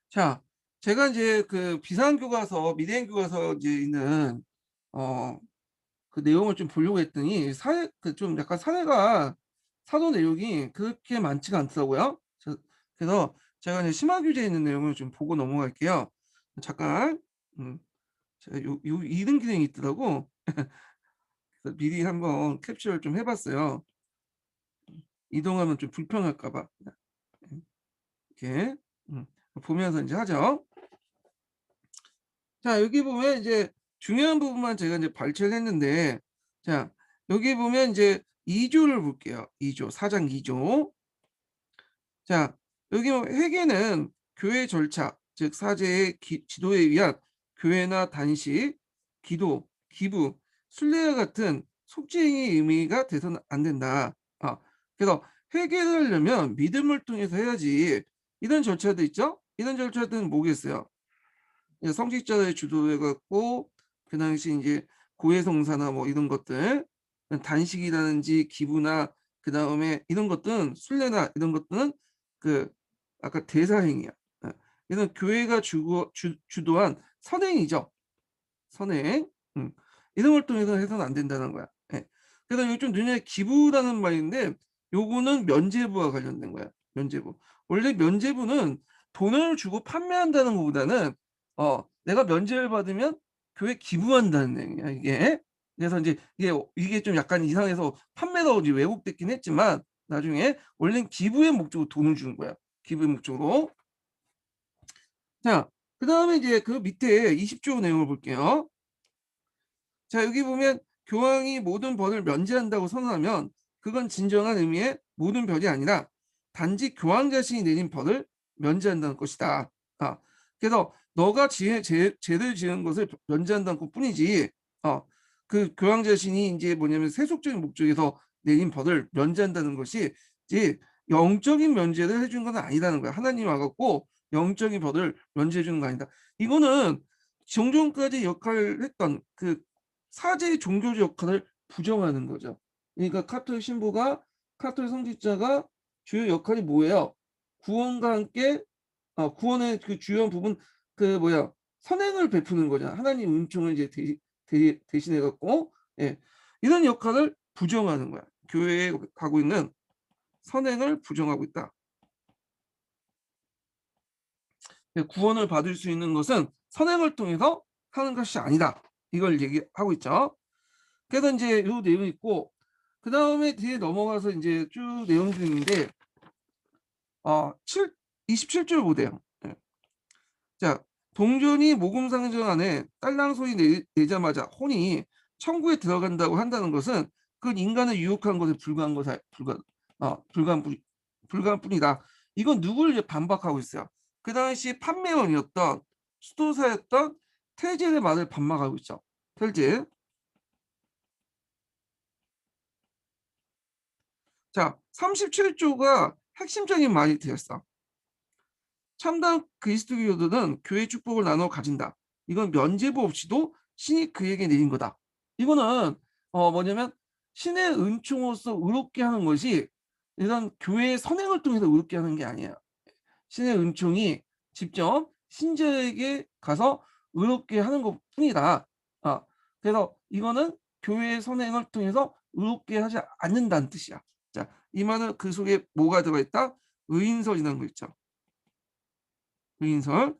자, 제가 이제 그 비상교과서, 미대인 교과서 이제 있는 어 그 내용을 좀 보려고 했더니 사회 그 좀 약간 사회가 사도 내용이 그렇게 많지가 않더라고요. 그래서 제가 이제 심화 규제에 있는 내용을 좀 보고 넘어갈게요. 잠깐. 음 제가 요 이런 기능이 있더라고. 그래서 미리 한번 캡처를 좀 해 봤어요. 이동하면 좀 불편할까 봐. 이렇게 음 보면서 인제 하죠. 자, 여기 보면 이제 중요한 부분만 제가 이제 발췌를 했는데, 자, 여기 보면 이제 2 조를 볼게요. 2 조, 4장 2 조. 자, 여기 보면 회계는 교회 절차, 즉 사제의 지도에 의한 교회나 단식, 기도, 기부, 순례와 같은 속죄행의 의미가 돼서는 안 된다. 그래서 회개를 하려면 믿음을 통해서 해야지. 이런 절차도 있죠? 이런 절차들은 뭐겠어요? 이제 성직자들의 주도해 갖고 그 당시 인제 고해성사나 뭐 이런 것들, 단식이라든지 기부나 그다음에 이런 것들은 순례나 이런 것들은 그 아까 대사행위야. 예. 이런 교회가 주도한 선행이죠. 선행. 음. 이런 걸 통해서 해서는 안 된다는 거야. 예. 그래서 여기 좀 눈에 기부라는 말인데, 요거는 면죄부와 관련된 거야, 면죄부. 원래 면죄부는 돈을 주고 판매한다는 것보다는 내가 면죄를 받으면 교회에 기부한다는 내용이야, 이게. 그래서 인제 이게 좀 약간 이상해서 판매로 이제 왜곡됐긴 했지만, 나중에 원래는 기부의 목적으로 돈을 주는 거야, 기부의 목적으로. 자, 그다음에 이제 그 밑에 20조 내용을 볼게요. 자, 여기 보면 교황이 모든 벌을 면제한다고 선언하면 그건 진정한 의미의 모든 벌이 아니라 단지 교황 자신이 내린 벌을 면제한다는 것이다. 아, 그래서 너가 죄를 지은 것을 면제한다는 것뿐이지, 어, 그 교황 자신이 이제 뭐냐면 세속적인 목적에서 내린 벌을 면제한다는 것이 이제 영적인 면제를 해준 건 아니라는 거야. 하나님 와갖고 영적인 벌을 면제해 주는 거 아니다. 이거는 종전까지 역할을 했던 그 사제의 종교적 역할을 부정하는 거죠. 그러니까 카톨릭 신부가, 카톨릭 성직자가 주요 역할이 뭐예요? 구원과 함께 구원의 그 주요한 부분, 그 뭐야, 선행을 베푸는 거잖아. 하나님 은총을 이제 대신해 갖고, 예. 이런 역할을 부정하는 거야. 교회에 가고 있는 선행을 부정하고 있다. 예, 구원을 받을 수 있는 것은 선행을 통해서 하는 것이 아니다. 이걸 얘기하고 있죠. 그래서 인제 요 내용이 있고, 그다음에 뒤에 넘어가서 인제 쭉 내용들이 있는데, 칠 27 절 보세요. 예. 자, 동전이 모금상자 안에 딸랑 소리 내자마자 혼이 천국에 들어간다고 한다는 것은 그건 인간을 유혹한 것에 불과한 것에 불과한 불과한 뿐이다. 이건 누구를 이제 반박하고 있어요. 그 당시 판매원이었던 수도사였던 태제의 말을 반박하고 있죠. 태제. 자, 37 조가 핵심적인 말이 되었어. 참담 그리스도교도는 교회 축복을 나눠 가진다. 이건 면죄부 없이도 신이 그에게 내린 거다. 이거는 뭐냐면 신의 은총으로서 의롭게 하는 것이 이런 교회의 선행을 통해서 의롭게 하는 게 아니에요. 신의 은총이 직접 신자에게 가서 의롭게 하는 것뿐이다. 아, 그래서 이거는 교회의 선행을 통해서 의롭게 하지 않는다는 뜻이야. 자, 이 말은 그 속에 뭐가 들어 있다? 의인설이라는 거 있죠. 의인설.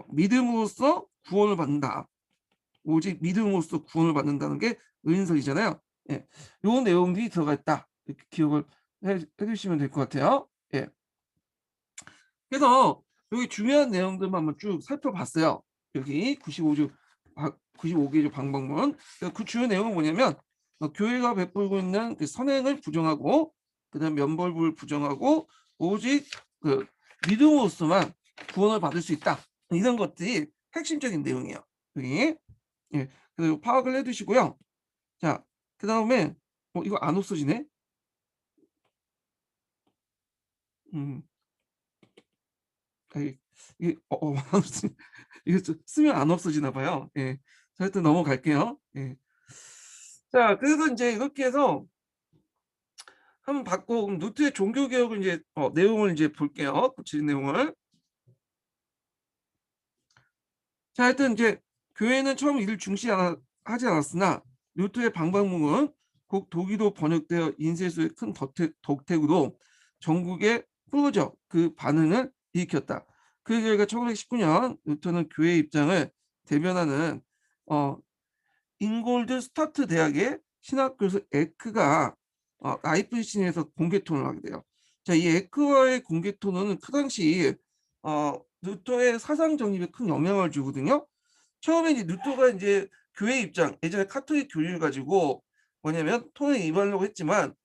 믿음으로써 구원을 받는다. 오직 믿음으로써 구원을 받는다는 게 의인설이잖아요. 예. 요 내용들이 들어가 있다. 이렇게 기억을 해 주시면 될 것 같아요. 예. 그래서 여기 중요한 내용들만 한번 쭉 살펴봤어요. 여기 95조 95개조 방법론. 그 주요 내용은 뭐냐면, 교회가 베풀고 있는 그 선행을 부정하고, 그다음에 면벌부를 부정하고, 오직 그 믿음으로써만 구원을 받을 수 있다. 이런 것들이 핵심적인 내용이에요. 여기. 예. 그리고 파악을 해 두시고요. 자, 그다음에 이거 안 없어지네. 음. 아이 이게 이게 좀 쓰면 안 없어지나 봐요. 예. 자, 하여튼 넘어갈게요. 예. 자, 그래서 인제 이렇게 해서 한번 봤고, 그럼 노트의 종교 개혁을 인제 내용을 인제 볼게요, 구체적인 내용을. 자, 하여튼 이제 교회는 처음 이를 하지 않았으나 루터의 방방문은 곧 독일어 번역되어 인쇄소의 큰 덕택으로 전국에 뿌려져 그 반응을 일으켰다. 그 결과 1919년 루터는 교회 입장을 대변하는 잉골드 스타트 대학의 신학교수 에크가 라이프치히에서 공개토론을 하게 돼요. 자, 이 에크와의 공개토론은 그 당시 루터의 사상 정립에 큰 영향을 주거든요. 처음에 이제 루터가 이제 교회 입장, 예전에 카톨릭 교리를 가지고 뭐냐면 토론에 임하려고 했지만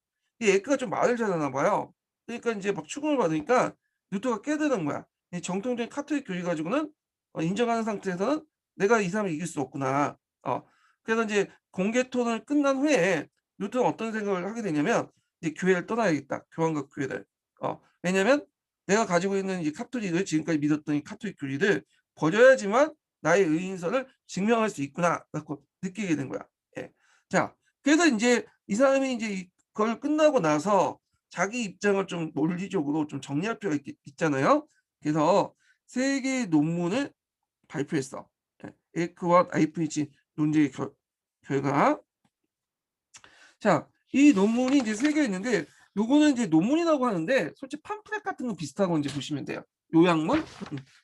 이 에크가 좀 말을 잘하나 봐요. 그러니까 이제 막 추궁을 받으니까 루터가 깨달은 거야. 이 정통적인 카톨릭 교리 가지고는 인정하는 상태에서는 내가 이 사람을 이길 수 없구나. 그래서 이제 공개 토론을 끝난 후에 루터는 어떤 생각을 하게 되냐면 이제 교회를 떠나야겠다. 교황과 교회를. 왜냐면 내가 가지고 있는 이 카톨릭을 지금까지 믿었던 이 카톨릭 교리를 버려야지만 나의 의인선을 증명할 수 있구나라고 느끼게 된 거야. 예. 자, 그래서 이제 이 사람이 이제 그걸 끝나고 나서 자기 입장을 좀 논리적으로 좀 정리할 필요가 있잖아요. 그래서 세 개의 논문을 발표했어. 예. 에크와 아이프니치 논제의 결과. 자, 이 논문이 이제 세 개 있는데 요거는 이제 논문이라고 하는데 솔직히 팜플렛 같은 거 비슷하고 이제 보시면 돼요. 요약문,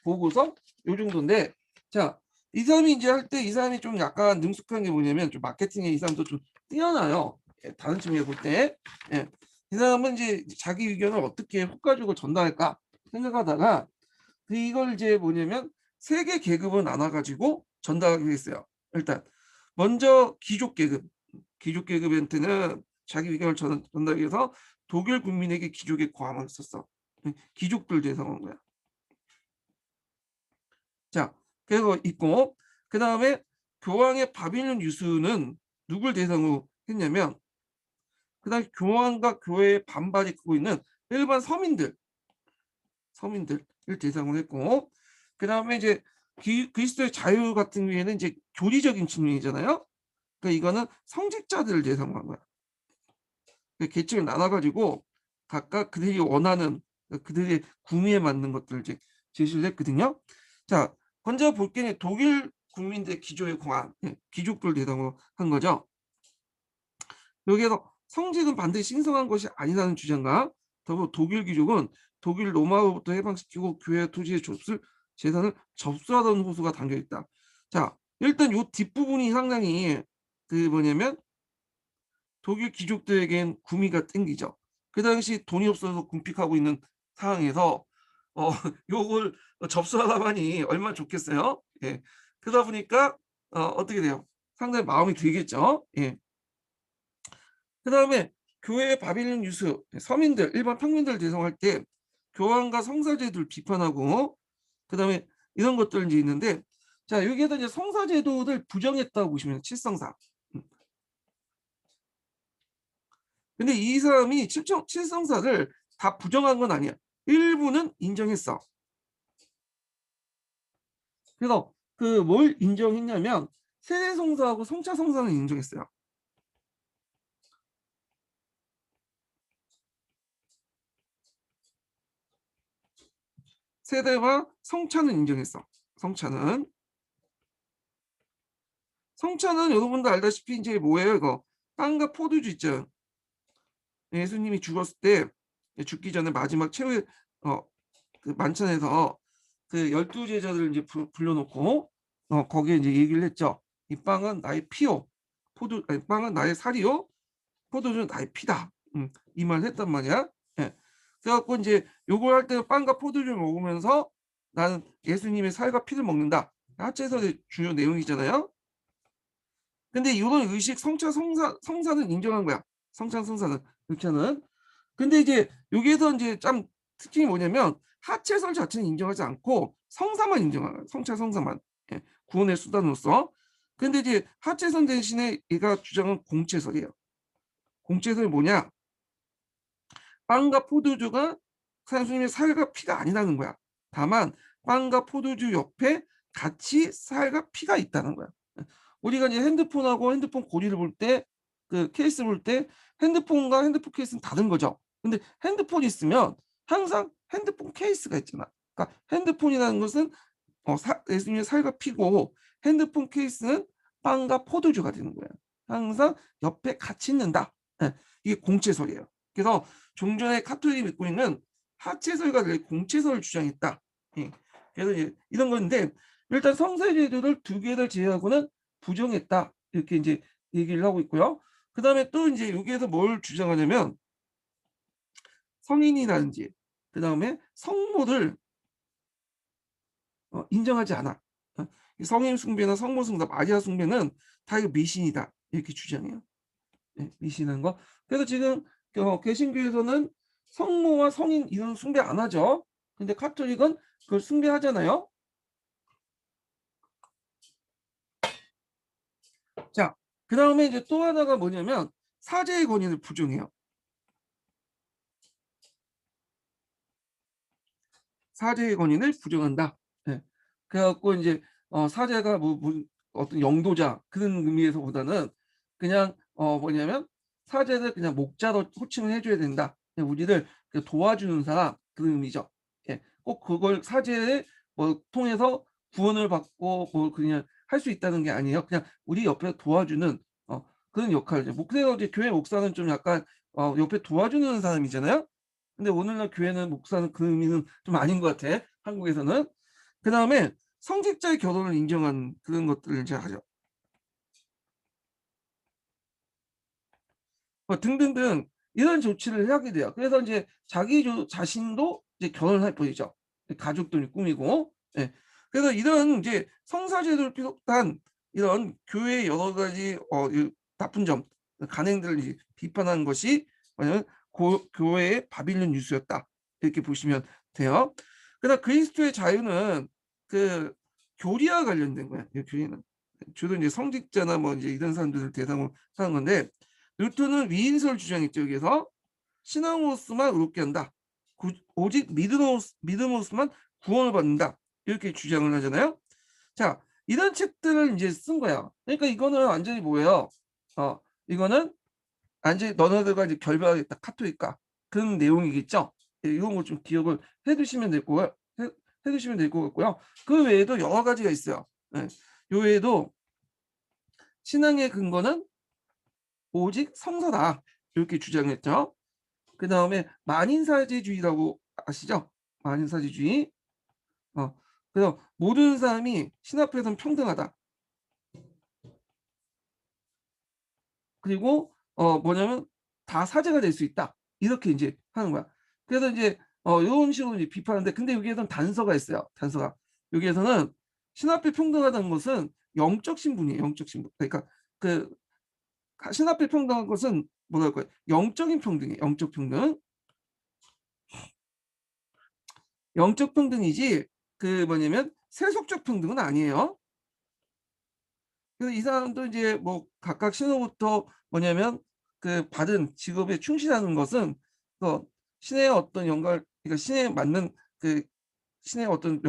보고서 요 정도인데 자, 이 사람이 이제 할 때 이 사람이 좀 약간 능숙한 게 뭐냐면 좀 마케팅에 이 사람도 좀 뛰어나요. 예, 다른 측면에 볼 때. 예. 이 사람은 이제 자기 의견을 어떻게 효과적으로 전달할까 생각하다가 이걸 이제 뭐냐면 세 개 계급을 나눠 가지고 전달하기로 했어요. 일단 먼저 귀족 계급. 귀족 계급한테는 자기 의견을 전달하기 위해서 독일 국민에게 귀족의 고함을 썼어. 귀족들 대상한 거야. 자, 그리고 있고 그다음에 교황의 바빌론 유수는 누굴 대상으로 했냐면 그다음 교황과 교회의 반발이 크고 있는 일반 서민들을 대상으로 했고 그다음에 이제 그리스도의 자유 같은 경우에는 이제 교리적인 측면이잖아요. 그러니까 이거는 성직자들을 대상으로 한 거야. 그 계층을 나눠 가지고 각각 그들이 원하는 그들의 구미에 맞는 것들을 이제 제시를 했거든요. 자, 먼저 볼 게 독일 국민들의 기조의 공안, 귀족들 대상으로 한 거죠. 여기에서 성직은 반드시 신성한 것이 아니라는 주장과 더불어 독일 귀족은 독일 로마로부터 해방시키고 교회 토지의 재산을 접수하던 호소가 담겨 있다. 자, 일단 요 뒷부분이 상당히 그 뭐냐면 독일 귀족들에겐 구미가 땡기죠. 그 당시 돈이 없어서 궁핍하고 있는 상황에서 어 요걸 접수하라마니 얼마나 좋겠어요. 예. 그러다 보니까 어떻게 돼요? 상당히 마음이 들겠죠. 예. 그다음에 교회의 바빌론 유수, 서민들, 일반 평민들을 대상할 때 교황과 성사제도를 비판하고 그다음에 이런 것들 이제 있는데 자, 여기에다 이제 성사제도를 부정했다고 보시면 돼요. 칠성사. 근데 이 사람이 칠성사를 다 부정한 건 아니야. 일부는 인정했어. 그래서 그 뭘 인정했냐면 세례성사하고 성차성사는 인정했어요. 세례와 성차는 인정했어. 성차는 여러분도 알다시피 이제 뭐예요 이거 빵과 포도주 있죠. 예수님이 죽었을 때 죽기 전에 마지막 최후의 그 만찬에서 그 12제자들을 이제 불러놓고 거기에 이제 얘기를 했죠. 이 빵은 나의 피요. 빵은 나의 살이요. 포도주는 나의 피다. 이 말을 했단 말이야. 예. 그래갖고 이제 요걸 할 때 빵과 포도주를 먹으면서 나는 예수님의 살과 피를 먹는다. 하체에서의 주요 내용이잖아요. 근데 이런 의식 성사는 인정한 거야. 성사는 그렇게는. 근데 이제 여기에서 이제 참 특징이 뭐냐면 하체설 자체는 인정하지 않고 성사만 인정하는 거야. 성사만. 예. 구원의 수단으로서. 근데 이제 하체선 대신에 얘가 주장은 공체설이에요. 공체설이 뭐냐? 빵과 포도주가 예수님의 살과 피가 아니라는 거야. 다만 빵과 포도주 옆에 같이 살과 피가 있다는 거야. 우리가 이제 핸드폰하고 핸드폰 고리를 볼 때, 그 케이스 볼 때 핸드폰과 핸드폰 케이스는 다른 거죠. 근데 핸드폰이 있으면 항상 핸드폰 케이스가 있잖아. 그러니까 핸드폰이라는 것은 예수님의 사회가 피고 핸드폰 케이스는 빵과 포도주가 되는 거예요. 항상 옆에 같이 있는다. 예. 이게 공채설이에요. 그래서 종전에 가톨릭이 믿고 있는 하채설과 달리 공채설을 주장했다. 예. 그래서 이제 이런 건데 일단 성사제도를 두 개를 제외하고는 부정했다. 이렇게 이제 얘기를 하고 있고요. 그다음에 또 이제 여기에서 뭘 주장하냐면 성인이라든지 그다음에 성모를 인정하지 않아. 이 성인 숭배나 성모 숭배, 마리아 숭배는 다 이거 미신이다. 이렇게 주장해요. 예, 미신한 거. 그래서 지금 개신교에서는 성모와 성인 이런 숭배 안 하죠. 근데 카톨릭은 그걸 숭배하잖아요. 자, 그다음에 이제 또 하나가 뭐냐면 사제의 권위를 부정해요. 사제의 권위를 부정한다. 예. 그래 갖고 인제 사제가 뭐 어떤 영도자 그런 의미에서보다는 그냥 뭐냐면 사제를 그냥 목자로 호칭을 해 줘야 된다. 그냥 우리를 그 도와주는 사람 그런 의미죠. 예. 꼭 그걸 사제를 뭐 통해서 구원을 받고 뭐 그냥 할 수 있다는 게 아니에요. 그냥 우리 옆에서 도와주는 그런 역할이죠. 그래서 이제 교회 목사는 좀 약간 옆에 도와주는 사람이잖아요. 근데 오늘날 교회는 목사는 그 의미는 좀 아닌 것 같아, 한국에서는. 그다음에 성직자의 결혼을 인정한 그런 것들을 이제 하죠. 등등등 이런 조치를 하게 돼요. 그래서 인제 자기 자신도 이제 결혼을 할 뿐이죠. 가족들을 꾸미고. 예. 그래서 이런 인제 성사제도를 비롯한 이런 교회의 여러 가지 이 나쁜 점, 간행들을 이제 비판한 것이 뭐냐면 교회의 바빌론 유수였다. 이렇게 보시면 돼요. 그다음 그리스도의 자유는 그 교리와 관련된 거야, 이 교리는. 주로 이제 성직자나 뭐 이제 이런 사람들을 대상으로 하는 건데 뉴턴은 위인설 주장했죠. 여기에서 신앙으로서만 의롭게 한다. 오직 믿음으로서만 구원을 받는다. 이렇게 주장을 하잖아요. 자, 이런 책들을 이제 쓴 거야. 그러니까 이거는 완전히 뭐예요? 이거는 완전히 너네들과 이제 결별하겠다. 카톨릭과 그런 내용이겠죠. 예, 이런 거 좀 기억을 해두시면 될 거고요. 해두시면 될 것 같고요. 그 외에도 여러 가지가 있어요. 예. 요 외에도 신앙의 근거는 오직 성서다. 이렇게 주장했죠. 그다음에 만인사제주의라고 아시죠? 만인사제주의. 어 그래서 모든 사람이 신 앞에서는 평등하다. 그리고 뭐냐면 다 사제가 될 수 있다. 이렇게 인제 하는 거야. 그래서 이제 요런 식으로 이제 비판하는데 근데 여기에선 단서가 있어요, 단서가. 여기에서는 신 앞에 평등하다는 것은 영적 신분이에요, 영적 신분. 그러니까 그 신 앞에 평등한 것은 뭐라 그럴까요? 영적인 평등이에요, 영적 평등. 영적 평등이지 그 뭐냐면 세속적 평등은 아니에요. 그래서 이 사람도 이제 뭐 각각 신으로부터 뭐냐면 그 받은 직업에 충실하는 것은 신의 어떤 영광을 그러니까 신에 맞는 그 신의 어떤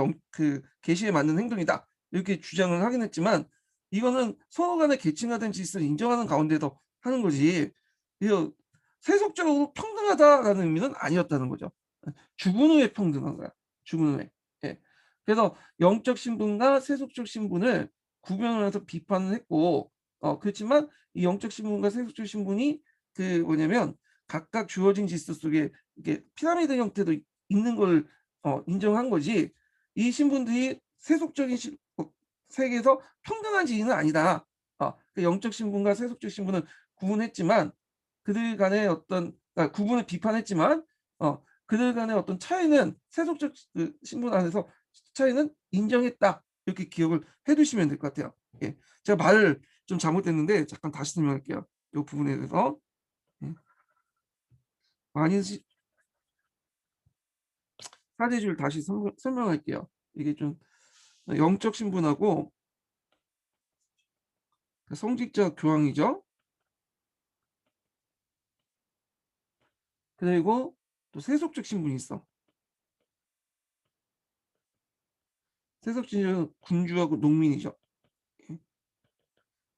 계시에 맞는 행동이다. 이렇게 주장을 하긴 했지만 이거는 서로 간의 계층화된 질서를 인정하는 가운데서 하는 거지. 이거 세속적으로 평등하다라는 의미는 아니었다는 거죠. 죽은 후에 평등한 거야. 죽은 후에. 예. 그래서 영적 신분과 세속적 신분을 구별을 해서 비판을 했고 그렇지만 이 영적 신분과 세속적 신분이 그 뭐냐면 각각 주어진 질서 속에 이게 피라미드 형태도 있는 걸 인정한 거지 이 신분들이 세속적인 세계에서 평등한 지위는 아니다. 그 영적 신분과 세속적 신분은 구분했지만 그들 간의 어떤 구분을 비판했지만 그들 간의 어떤 차이는 세속적 신분 안에서 차이는 인정했다. 이렇게 기억을 해 두시면 될 것 같아요. 예. 제가 말을 좀 잘못했는데 잠깐 다시 설명할게요. 요 부분에 대해서. 예. 만인시 사제주의를 다시 설명할게요. 이게 좀 영적 신분하고 성직자 교황이죠. 그리고 또 세속적 신분이 있어. 세속적 신분은 군주하고 농민이죠. 예.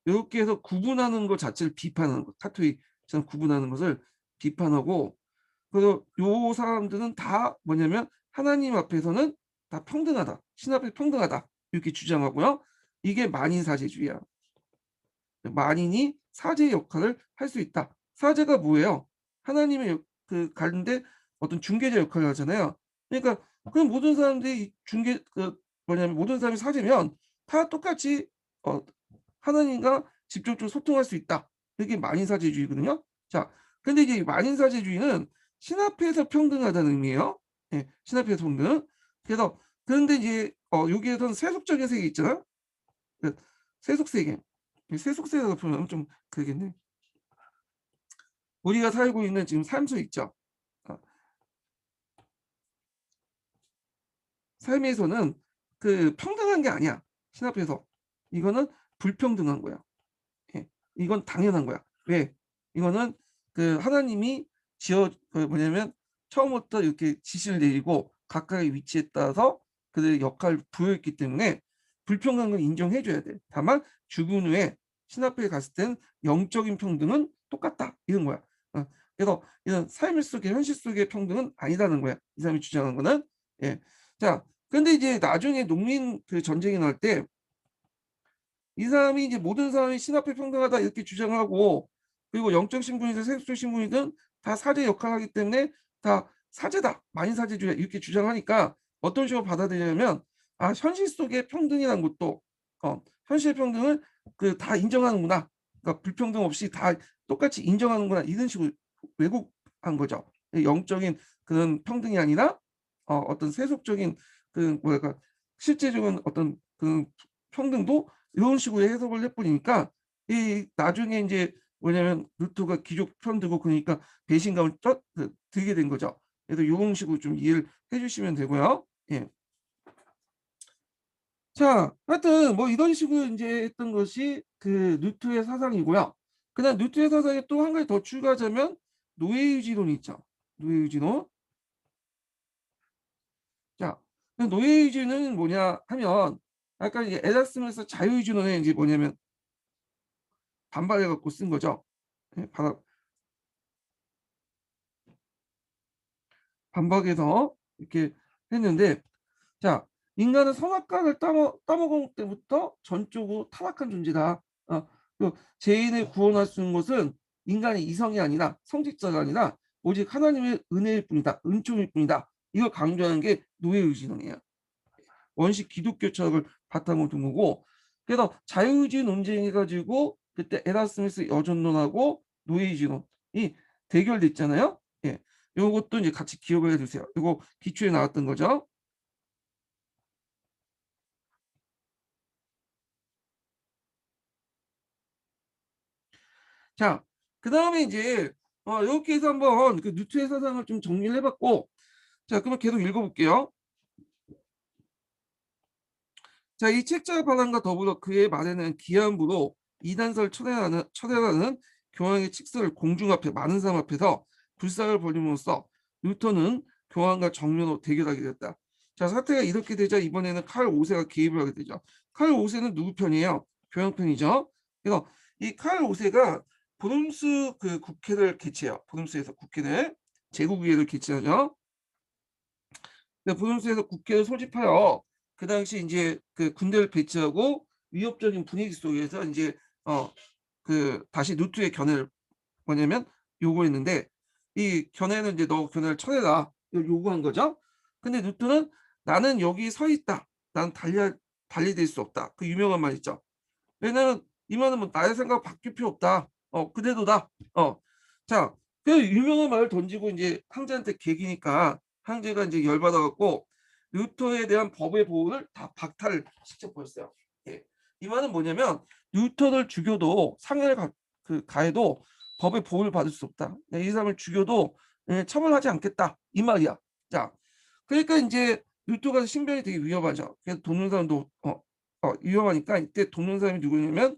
요렇게 해서 구분하는 것 자체를 비판하는 거. 카톨릭처럼 구분하는 것을 비판하고 그래서 요 사람들은 다 뭐냐면 하나님 앞에서는 다 평등하다. 신 앞에 평등하다. 이렇게 주장하고요. 이게 만인사제주의야. 만인이 사제의 역할을 할 수 있다. 사제가 뭐예요? 하나님의 가운데 어떤 중개자 역할을 하잖아요. 그러니까 그럼 모든 사람들이 중개 뭐냐면 모든 사람이 사제면 다 똑같이 어 하나님과 직접적으로 소통할 수 있다. 이게 만인사제주의거든요. 자, 근데 이제 만인사제주의는 신 앞에서 평등하다는 의미예요. 예, 신 앞에서 평등. 그래서 그런데 이제 여기에서는 세속적인 세계 있잖아요. 그 세속 세계. 이 세속 세계가 보면 좀 그러겠네. 우리가 살고 있는 지금 삶속 있죠. 어, 삶에서는 평등한 게 아니야. 신 앞에서. 이거는 불평등한 거야. 예. 이건 당연한 거야. 왜? 이거는 하나님이 뭐냐면 처음부터 이렇게 지시를 내리고 각각의 위치에 따라서 그들의 역할을 부여했기 때문에 불평등한 걸 인정해 줘야 돼. 다만 죽은 후에 신 앞에 갔을 땐 영적인 평등은 똑같다. 이런 거야. 그래서 이런 삶 속의 현실 속의 평등은 아니라는 거야. 이 사람이 주장하는 거는. 예. 자, 근데 이제 나중에 농민 전쟁이 날 때 이 사람이 이제 모든 사람이 신 앞에 평등하다 이렇게 주장하고 그리고 영적 신분이든 세속적 신분이든 다 사제 역할을 하기 때문에 다 사제다. 만인사제주의 이렇게 주장하니까 어떤 식으로 받아들이냐면 현실 속의 평등이라는 것도 현실의 평등을 다 인정하는구나. 그러니까 불평등 없이 다 똑같이 인정하는구나. 이런 식으로 왜곡한 거죠. 영적인 그런 평등이 아니라 어떤 세속적인 뭐랄까 실제적인 어떤 평등도 이런 식으로 해석을 해버리니까 이 나중에 이제 뭐냐면 루터가 귀족 편들고 그러니까 배신감을 들게 된 거죠. 그래서 이런 식으로 좀 이해를 해주시면 되고요. 예. 자, 하여튼 뭐 이런 식으로 이제 했던 것이 루터의 사상이고요. 그다음 루터의 사상에 또 한 가지 더 추가하자면 노예유지론이 있죠. 노예유지론. 자, 노예유지는 뭐냐 하면 아까 이제 에라스무스 자유유지론에 이제 뭐냐면 반발해 갖고 쓴 거죠. 예, 반박해서 이렇게 했는데 자, 인간은 선악과를 따먹은 때부터 전적으로 타락한 존재다. 죄인을 구원할 수 있는 것은 인간의 이성이 아니라 성직자가 아니라 오직 하나님의 은혜일 뿐이다. 은총일 뿐이다. 이걸 강조하는 게 노예의지론이에요. 원식 기독교 철학을 바탕으로 둔 거고 그래서 자유의지 논쟁해가지고 그때 에라스미스 여전론하고 노예의지론이 대결됐잖아요. 예, 요것도 이제 같이 기억을 해두세요. 이거 기초에 나왔던 거죠. 자, 그 다음에 이제 이렇게 해서 한번 뉴트의 사상을 좀 정리를 해봤고 자, 그러면 계속 읽어볼게요. 자, 이 책자 반환과 더불어 그의 말에는 기한부로 이단설 철회하는 교황의 칙서를 공중 앞에 많은 사람 앞에서 불상을 벌림으로써 뉴턴은 교황과 정면으로 대결하게 됐다. 자, 사태가 이렇게 되자 이번에는 칼 5세가 개입을 하게 되죠. 칼 5세는 누구 편이에요? 교황 편이죠. 그래서 이 칼 5세가 브룸스 국회를 개최해요. 브룸스에서 국회를 제국의회를 개최하죠. 부동산에서 국회를 소집하여 그 당시 이제 군대를 배치하고 위협적인 분위기 속에서 이제 다시 누트의 견해를 뭐냐면 요구했는데 이 견해는 이제 너 견해를 쳐내라 요구한 거죠. 근데 누트는 나는 여기 서 있다. 난 달리될 수 없다. 그 유명한 말 있죠. 왜냐면 이 말은 뭐 나의 생각 바뀔 필요 없다. 그대로다. 자, 그 유명한 말을 던지고 이제 황제한테 개기니까 황제가 이제 열받아 갖고 루터에 대한 법의 보호를 다 박탈을 시켜버렸어요. 예. 이 말은 뭐냐면 루터를 죽여도 상해를 가해도 법의 보호를 받을 수 없다. 이 사람을 죽여도 처벌하지 않겠다. 이 말이야. 자, 그러니까 이제 루터가 신변이 되게 위험하죠. 그래서 돕는 사람도 위험하니까 이때 돕는 사람이 누구냐면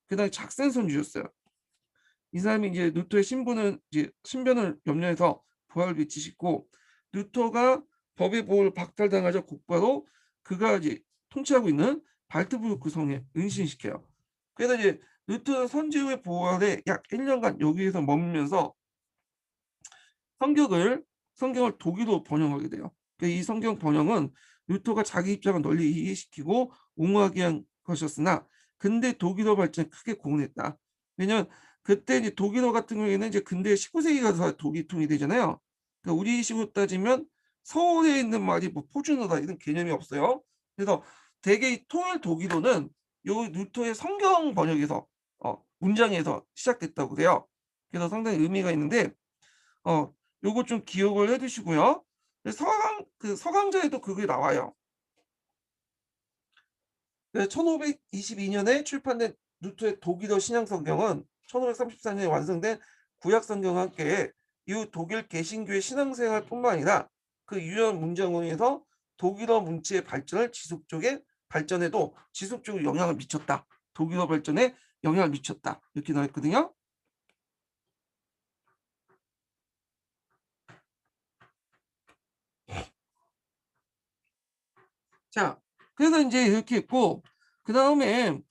그다음에 작센선주였어요. 이 사람이 이제 루터의 신분을 이제 신변을 염려해서 부하를 배치시고 루터가 법의 보호를 박탈당하자 곧바로 그가 이제 통치하고 있는 발트부르크 성에 은신시켜요. 그래서 이제 루터 선지 후의 보호 아래 약 1년간 여기에서 머물면서 성경을 독일어로 번역하게 돼요. 이 성경 번역은 루터가 자기 입장을 널리 이해시키고 옹호하기 위한 것이었으나 근대 독일어 발전에 크게 공헌했다. 왜냐면 그때 이제 독일어 같은 경우에는 이제 근대 19세기 가서 독일통이 되잖아요. 그러니까 우리식으로 따지면 서울에 있는 말이 뭐 표준어다 이런 개념이 없어요. 그래서 대개 이 통일 독일어는 요 루터의 성경 번역에서 문장에서 시작됐다고 그래요. 그래서 상당히 의미가 있는데 어 요거 좀 기억을 해 두시고요. 서강자에도 그게 나와요. 네, 1522년에 출판된 루터의 독일어 신약 성경은 1534년에 완성된 구약 성경과 함께 이후 독일 개신교의 신앙생활뿐만 아니라 그 유효한 문장으로 서 독일어 문체의 발전에도 지속적으로 영향을 미쳤다. 독일어 발전에 영향을 미쳤다. 이렇게 나와 있거든요. 자, 그래서 이제 이렇게 있고 그다음에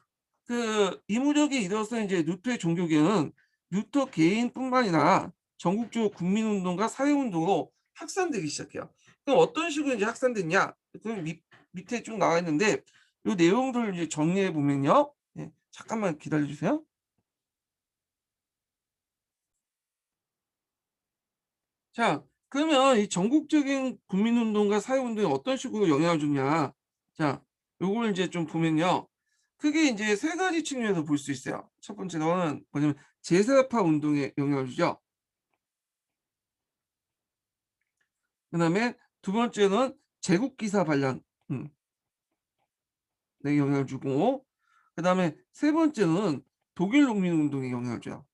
그 이무적에 이뤄서 이제 루터의 종교개혁은 루터 개인뿐만 아니라 전국적으로 국민운동과 사회운동으로 확산되기 시작해요. 그럼 어떤 식으로 이제 확산됐냐? 그럼 밑에 쭉 나와 있는데 요 내용들을 이제 정리해 보면요. 예, 잠깐만 기다려 주세요. 자, 그러면 이 전국적인 국민운동과 사회운동에 어떤 식으로 영향을 주냐? 자, 요걸 이제 좀 보면요. 크게 이제 세 가지 측면에서 볼 수 있어요. 첫 번째는 뭐냐면 제세화파 운동에 영향을 주죠. 그다음에 두 번째는 제국 기사 반란 에 영향을 주고 그다음에 세 번째는 독일 농민 운동에 영향을 줘요.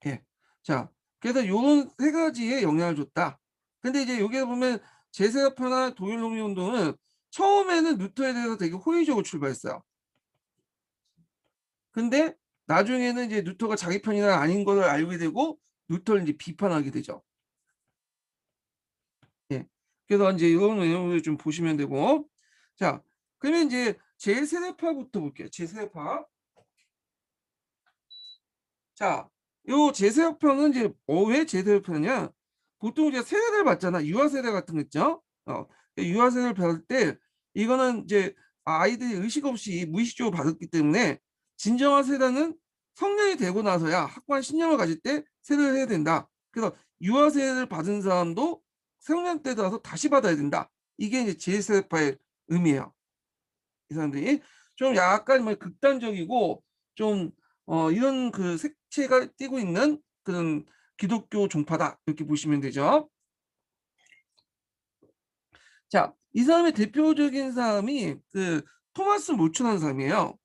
예. 자, 그래서 요런 세 가지에 영향을 줬다. 근데 이제 여기에 보면 제세화파나 독일 농민 운동은 처음에는 루터에 대해서 되게 호의적으로 출발했어요. 근데 나중에는 이제 루터가 자기 편이나 아닌 걸 알게 되고 루터를 이제 비판하게 되죠. 예. 그래서 인제 요런 내용을 좀 보시면 되고 자 그러면 인제 제세대파부터 볼게요. 제세대파. 자 요 제세대파는 이제 왜 제세대파냐 보통 이제 세례를 받잖아. 유아 세례 같은 거 있죠. 유아 세례를 받을 때 이거는 이제 아이들이 의식 없이 무의식적으로 받았기 때문에 진정한 세례는 성년이 되고 나서야 확고한 신념을 가질 때 세례를 해야 된다. 그래서 유아 세례를 받은 사람도 성년 때 돼서 다시 받아야 된다. 이게 이제 제세대파의 의미예요. 이 사람들이 좀 약간 뭐 극단적이고 좀 이런 그 색채가 띠고 있는 그런 기독교 종파다. 이렇게 보시면 되죠. 자, 이 사람의 대표적인 사람이 그 토마스 몰초라는 사람이에요.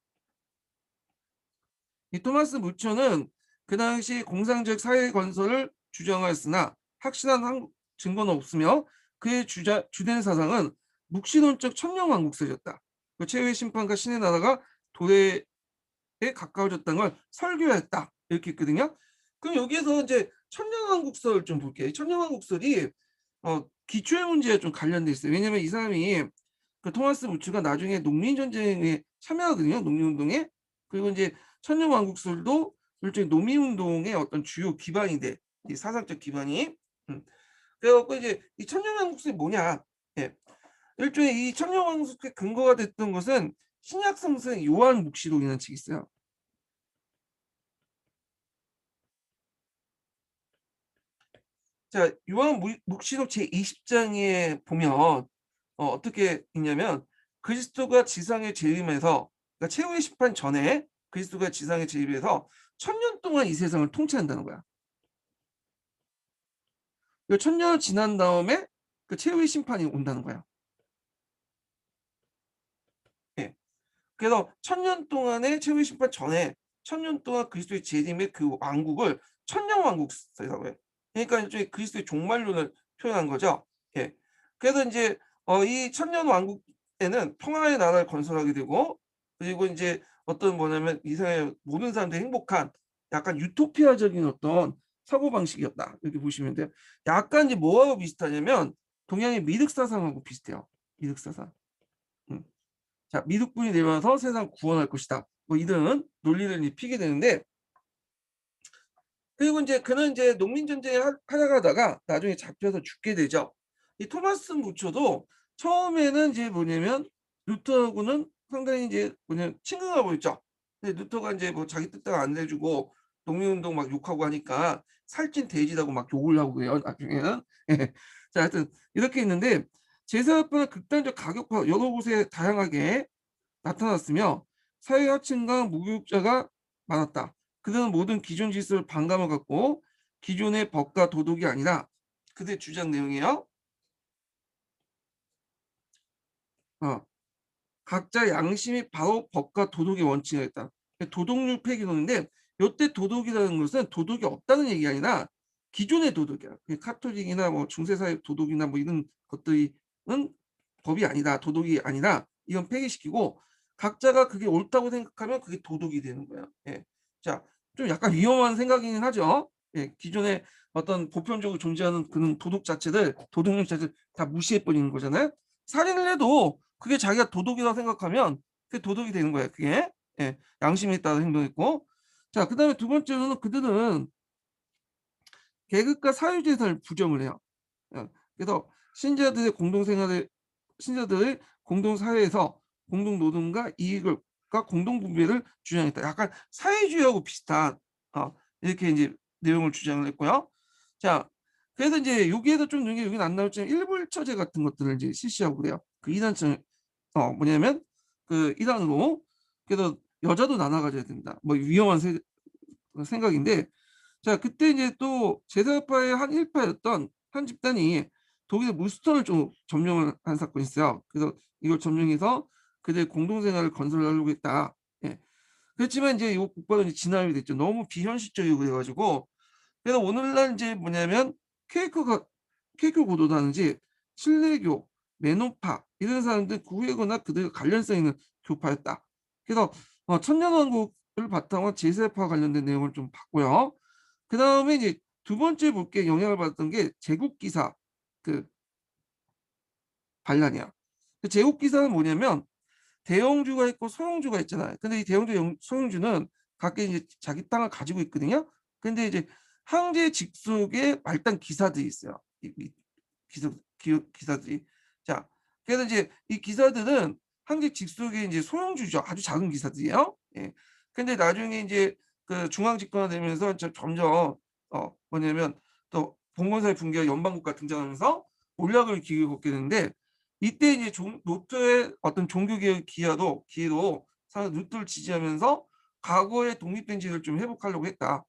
이 토마스 몰초는 그 당시 공산적 사회 건설을 주장하였으나 확실한 증거는 없으며 그의 주된 사상은 묵시론적 천년왕국설이었다. 그 최후의 심판과 신의 나라가 도래에 가까워졌다는 걸 설교했다. 이렇게 있거든요. 그럼 여기에서 이제 천년왕국설 좀 볼게요. 천년왕국설이 기초의 문제에 좀 관련돼 있어요. 왜냐면 이 사람이 그 토마스 무츠가 나중에 농민전쟁에 참여하거든요. 농민운동에. 그리고 이제 천년왕국설도 일종의 농민운동의 어떤 주요 기반이 돼. 이 사상적 기반이. 음. 그래갖고 이제 이 천년왕국설이 뭐냐. 예. 일종의 이 천년왕국설의 근거가 됐던 것은 신약 성서의 요한 묵시록이라는 책이 있어요. 자, 요한 묵시록 제20장에 보면 어떻게 있냐면 그리스도가 지상에 재림해서 그러니까 최후의 심판 전에 그리스도가 지상에 재림해서 1000년 동안 이 세상을 통치한다는 거야. 그 1000년을 지난 다음에 그 최후의 심판이 온다는 거야. 예. 그래서 1000년 동안의 최후의 심판 전에 1000년 동안 그리스도의 재림의 그 왕국을 천년왕국이라고 해요. 그러니까 일종의 그리스도의 종말론을 표현한 거죠. 예. 그래서 인제 이 천년왕국에는 평화의 나라를 건설하게 되고 그리고 인제 어떤 뭐냐면 이 세상의 모든 사람들이 행복한 약간 유토피아적인 어떤 사고방식이었다. 이렇게 보시면 돼요. 약간 이제 뭐하고 비슷하냐면 동양의 미륵사상하고 비슷해요. 미륵사상. 음. 자, 미륵분이 내려와서 세상을 구원할 것이다. 뭐 이런 논리를 이제 피게 되는데 그리고 인제 그는 인제 농민 전쟁을 하다가 나중에 잡혀서 죽게 되죠. 이 토마스 무초도 처음에는 이제 뭐냐면 루터하고는 상당히 이제 뭐냐면 친근해 보였죠. 근데 루터가 이제 뭐 자기 뜻대로 안 내주고 독립운동 막 욕하고 하니까 살찐 돼지라고 막 욕을 하고 그래요, 나중에는. 예. 자, 하여튼 이렇게 있는데 제사협회는 극단적 가격화 여러 곳에 다양하게 나타났으며 사회 하층과 무교육자가 많았다. 그들은 모든 기존 질서를 반감을 갖고 기존의 법과 도덕이 아니라 그들의 주장 내용이에요. 어, 각자 양심이 바로 법과 도덕의 원칙이었다. 도덕률 폐기론인데 이때 도덕이라는 것은 도덕이 없다는 얘기가 아니라 기존의 도덕이야. 카톨릭이나 뭐 중세사회 도덕이나 뭐 이런 것들은 법이 아니다. 도덕이 아니라 이건 폐기시키고 각자가 그게 옳다고 생각하면 그게 도덕이 되는 거야. 예. 자, 좀 약간 위험한 생각이긴 하죠. 예, 기존에 어떤 보편적으로 존재하는 그런 도덕 자체를 도덕률 자체를 다 무시해 버리는 거잖아요. 살인을 해도 그게 자기가 도덕이라고 생각하면 그게 도덕이 되는 거예요. 그게. 예, 양심에 따라 행동했고. 자, 그다음에 두 번째로는 그들은 계급과 사유재산을 부정을 해요. 그래서 신자들의 공동사회에서 공동노동과 이익을 공동분배를 주장했다. 약간 사회주의하고 비슷한 이렇게 이제 내용을 주장을 했고요. 자, 그래서 이제 여기에도 좀 눈에 여기는 안 나올지만 일부일처제 같은 것들을 이제 실시하고 그래요. 그 이단층 뭐냐면 그 이단으로 그래서 여자도 나눠 가져야 된다. 뭐 위험한 생각인데 자, 그때 이제 또 제사파의 한 일파였던 한 집단이 독일의 무스턴을 좀 점령을 한 사건이 있어요. 그래서 이걸 점령해서 그들 공동생활을 건설하려고 했다. 예. 그렇지만 이제 이 국가는 진압이 됐죠. 너무 비현실적이고 그래가지고 그래서 오늘날 이제 뭐냐면 케이크가 케이크 고도라든지 신례교, 메노파 이런 사람들 구회거나 그들 관련성 있는 교파였다. 그래서 천년왕국을 바탕으로 제세파 관련된 내용을 좀 봤고요. 그 다음에 이제 두 번째 볼 게 영향을 받았던 게 제국기사 그 반란이야. 그 제국기사는 뭐냐면 대영주가 있고 소영주가 있잖아요. 근데 이 대영주, 소영주는 각각 이제 자기 땅을 가지고 있거든요. 근데 이제 황제 직속의 말단 기사들이 있어요. 이 기사들이. 자, 그래서 이제 이 기사들은 황제 직속의 이제 소영주죠. 아주 작은 기사들이에요. 예. 근데 나중에 이제 그 중앙 집권화되면서 점점 뭐냐면 또 봉건사의 붕괴와 연방국가 등장하면서 올락을 기회 걷게 되는데 이때 이제 노트의 어떤 종교개혁 기회로 루트를 지지하면서 과거의 독립된 지를 좀 회복하려고 했다.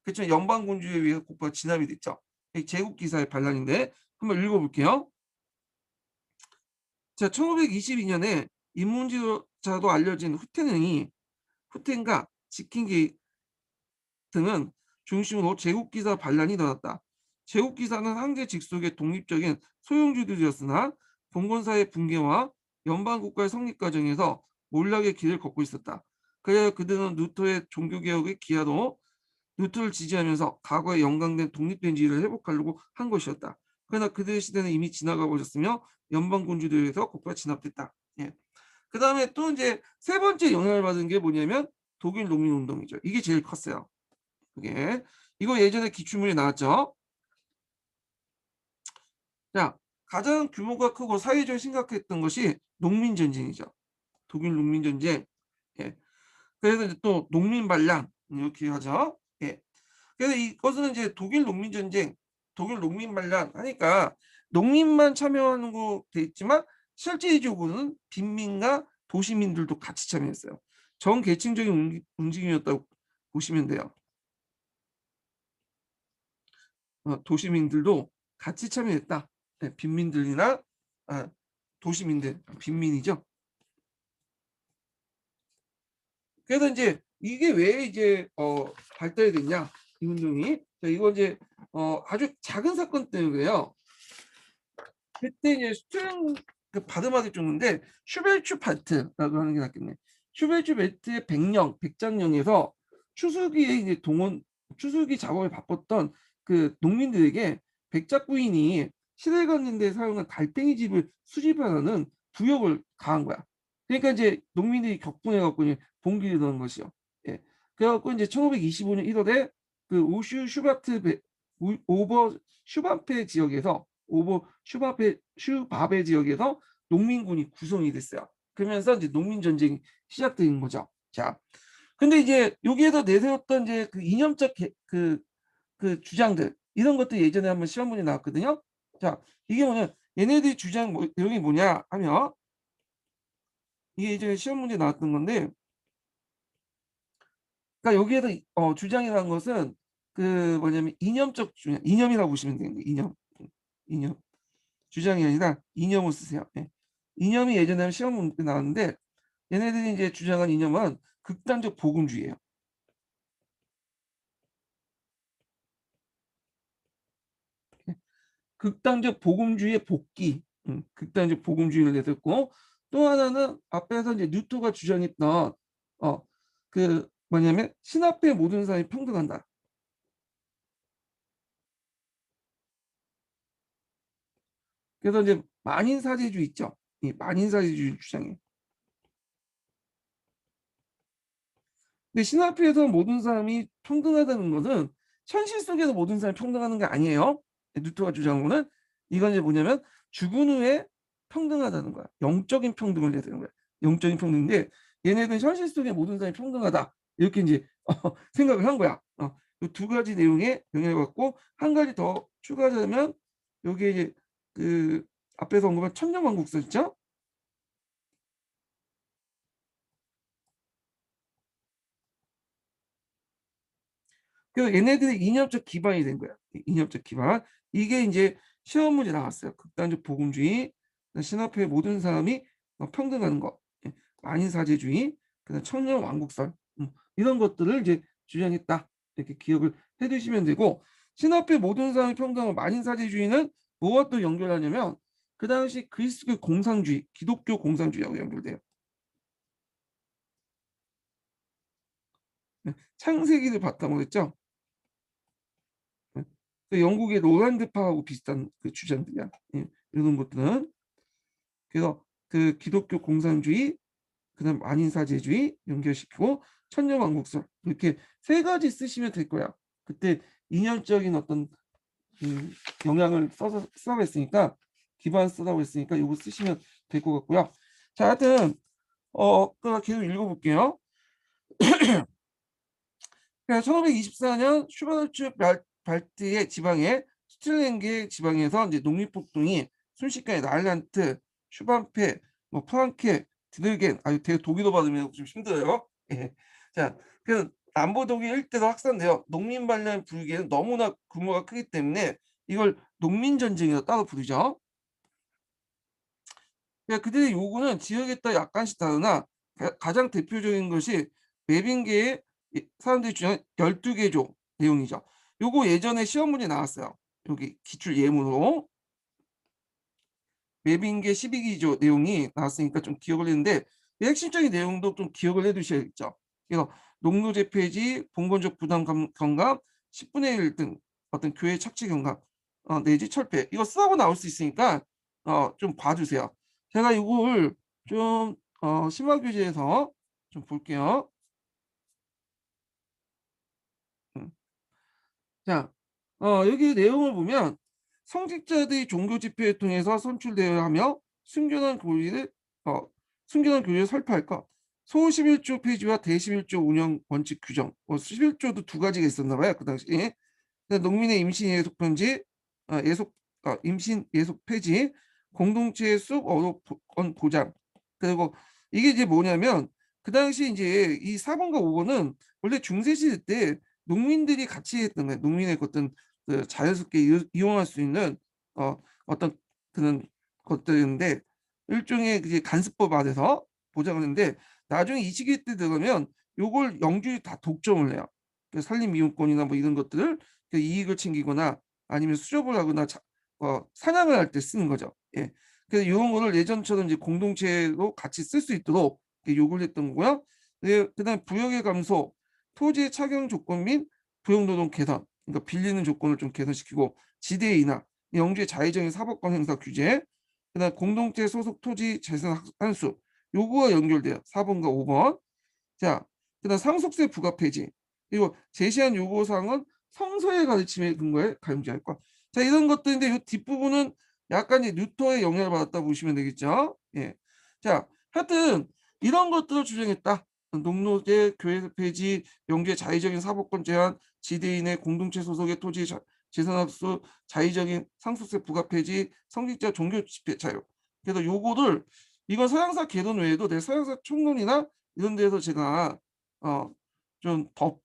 그렇죠. 연방군주에 의해서 국가가 진압이 됐죠. 제국기사의 반란인데 한번 읽어볼게요. 자, 1522년에 인문지도자도 알려진 후텐과 지킨게 등은 중심으로 제국기사 반란이 일어났다. 제국기사는 황제 직속의 독립적인 소용주들이었으나 봉건사의 붕괴와 연방국가의 성립 과정에서 몰락의 길을 걷고 있었다. 그래야 그들은 루터의 종교개혁의 기하로 루터를 지지하면서 과거에 영광된 독립된 지위를 회복하려고 한 것이었다. 그러나 그들의 시대는 이미 지나가 버렸으며 연방군주들에서 국가가 진압됐다. 예. 그 다음에 또 이제 세 번째 영향을 받은 게 뭐냐면 독일 농민운동이죠. 이게 제일 컸어요. 그게 이거 예전에 기출문에 나왔죠. 자, 가장 규모가 크고 사회적으로 심각했던 것이 농민전쟁이죠. 독일 농민전쟁. 예. 그래서 이제 또 농민반란 이렇게 하죠. 예. 그래서 이것은 이제 독일 농민반란 하니까 농민만 참여하는 거 돼 있지만 실질적으로는 빈민과 도시민들도 같이 참여했어요. 전 계층적인 움직임이었다고 보시면 돼요. 도시민들도 같이 참여했다. 네, 빈민들이나 도시민들, 빈민이죠. 그래서 이제 이게 왜 이제 발달이 됐냐 이 운동이. 자, 이거 이제 아주 작은 사건 때문에요. 그때 이제 스트링 그 바드마드 쫓는데 슈벨츠파트라고 하는 게 낫겠네. 슈벨츠파트의 백장령에서 추수기에 이제 추수기 작업에 바빴던 그 농민들에게 백작부인이 시댁 갔는데 사용한 달팽이 집을 수집하라는 부역을 가한 거야. 그러니까 이제 농민들이 격분해갖고 이제 봉기를 넣은 것이요. 예. 그래갖고 이제 1525년 1월에 그 오버 슈바페 지역에서 오버 슈바베 지역에서 농민군이 구성이 됐어요. 그러면서 이제 농민 전쟁이 시작된 거죠. 자, 근데 이제 여기에서 내세웠던 이제 그 이념적 그 주장들 이런 것도 예전에 한번 시험 문제 나왔거든요. 자, 이게 뭐냐? 얘네들이 주장 내용이 뭐냐 하면 이게 예전에 시험 문제 나왔던 건데, 그러니까 여기에서 주장이라는 것은 그 뭐냐면 이념적 주장, 이념이라고 보시면 되는 거예요. 이념, 이념. 주장이 아니라 이념을 쓰세요. 예. 이념이 예전에 시험 문제 나왔는데 얘네들이 이제 주장한 이념은 극단적 복음주의예요. 극단적 복음주의의 복귀, 극단적 복음주의를 내세웠고, 또 하나는 앞에서 이제 뉴토가 주장했던 그 뭐냐면 신 앞에 모든 사람이 평등한다. 그래서 이제 만인사제주의 있죠. 이 만인사제주의 주장이에요. 근데 신 앞에서 모든 사람이 평등하다는 것은 현실 속에서 모든 사람이 평등하는 게 아니에요. 뉴토가 주장한 거는 이건 이제 뭐냐면 죽은 후에 평등하다는 거야. 영적인 평등을 내세우는 거야. 영적인 평등인데 얘네들은 현실 속에 모든 사람이 평등하다. 이렇게 이제 생각을 한 거야. 이두 가지 내용에 영향을 받고 한 가지 더 추가하자면 여기에 이제 그 앞에서 언급한 천년왕국서 있죠? 그래서 얘네들이 이념적 기반이 된 거야. 이념적 기반. 이게 이제 시험 문제 나왔어요. 극단적 복음주의, 신화표의 모든 사람이 평등한 거, 예, 만인사제주의, 그다음 청년왕국설, 이런 것들을 이제 주장했다. 이렇게 기억을 해두시면 되고, 신화표의 모든 사람이 평등한 만인사제주의는 뭐와 또 연결하냐면 그 당시 그리스도 공산주의, 기독교 공산주의하고 연결돼요. 네, 창세기를 바탕으로 했죠. 네. 그 영국의 롤란드파하고 비슷한 그 주장들이야. 예, 이런 것들은 그래서 그 기독교 공산주의, 그다음 만인사제주의 연결시키고 천년왕국설 이렇게 세 가지 쓰시면 될 거야. 그때 이념적인 어떤 영향을 써서 쓰라고 했으니까 기반 쓰라고 했으니까 이거 쓰시면 될 것 같고요. 자, 하여튼 그 계속 읽어볼게요. 그래서 1524년 슈바르츠 발트의 지방에 스틸랭게 지방에서 이제 농민폭동이 순식간에 나일란트, 슈반페, 뭐 프랑케, 드르겐 아유 되게 독일어 발음이 좀 힘들어요. 예. 자, 그 남부 독일 일대로 확산되어 농민 반란 불기에는 너무나 규모가 크기 때문에 이걸 농민 전쟁이라고 따로 부르죠. 그러니까 그들의 요구는 지역에 따라 약간씩 다르나 가장 대표적인 것이 매빙계의 사람들이 주장한 12개조 내용이죠. 요거 예전에 시험 문제 나왔어요. 여기 기출 예문으로 매빙계 12기조 내용이 나왔으니까 좀 기억을 했는데 핵심적인 내용도 좀 기억을 해 두셔야겠죠. 그래서 농노제 폐지, 봉건적 부당 경감, 10분의 1 등 어떤 교회 착취 경감 내지 철폐 이거 쓰라고 나올 수 있으니까 좀 봐 주세요. 제가 이걸 좀 심화교재에서 좀 볼게요. 음. 자, 여기 내용을 보면 성직자들이 종교 집회를 통해서 선출되어야 하며 순교한 교리를 어, 순교한 교리를 설파할 것. 소 11조 폐지와 대 11조 운영 원칙 규정. 11조도 두 가지가 있었나 봐요. 그 당시에. 농민의 임신 예속 편지, 임신 예속 폐지, 공동체 숲 어로권 보장. 그리고 이게 이제 뭐냐면 그 당시 이제 이 4번과 5번은 원래 중세시대 때 농민들이 같이 했던 거예요. 농민의 어떤 그 자연스럽게 이용할 수 있는 어떤 그런 것들인데 일종의 이제 간수법 안에서 보장을 했는데 나중에 이 시기 때 들어가면 요걸 영주이 다 독점을 해요. 산림이용권이나 뭐 이런 것들을 그 이익을 챙기거나 아니면 수렵을 하거나 사냥을 할 때 쓰는 거죠. 예. 그래서 이런 거를 예전처럼 이제 공동체로 같이 쓸 수 있도록 요구를 했던 거고요. 네, 그다음 부역의 감소, 토지의 착용 조건 및 부역노동 개선, 그러니까 빌리는 조건을 좀 개선시키고 지대 인하, 영주의 자의적인 사법권 행사 규제, 그다음 공동체 소속 토지 재산 환수, 요거와 연결돼요. 4번과 5번. 자, 그다음 상속세 부과 폐지. 그리고 제시한 요구사항은 성서의 가르침에 근거해 가용제할 것. 자, 이런 것들인데 이 뒷부분은 약간 이제 뉴턴의 영향을 받았다 보시면 되겠죠. 예. 자, 하여튼 이런 것들을 주장했다. 농노제, 교회 폐지, 영주의 자의적인 사법권 제한, 지대인의 공동체 소속의 토지 재산 압수, 자의적인 상속세 부과 폐지, 성직자 종교 집회 자유. 그래서 요거를 이건 서양사 개론 외에도 내 서양사 총론이나 이런 데서 제가 좀 더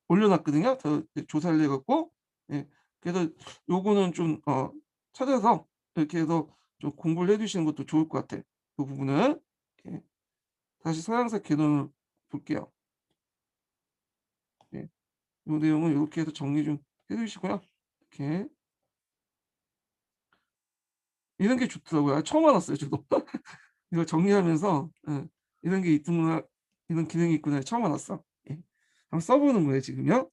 올려놨거든요. 더 조사를 해갖고. 예. 그래서 요거는 좀 찾아서 이렇게 해서 좀 공부를 해주시는 것도 좋을 것 같아요. 그 부분은. 예. 다시 서양사 개론을 볼게요. 예. 요 내용은 이렇게 해서 정리 좀 해주시고요. 이렇게 이런 게 좋더라고요. 처음 알았어요, 저도. 이거 정리하면서 이런 게 있구나, 이런 기능이 있구나 처음 알았어. 예. 한번 써보는 거예요, 지금요.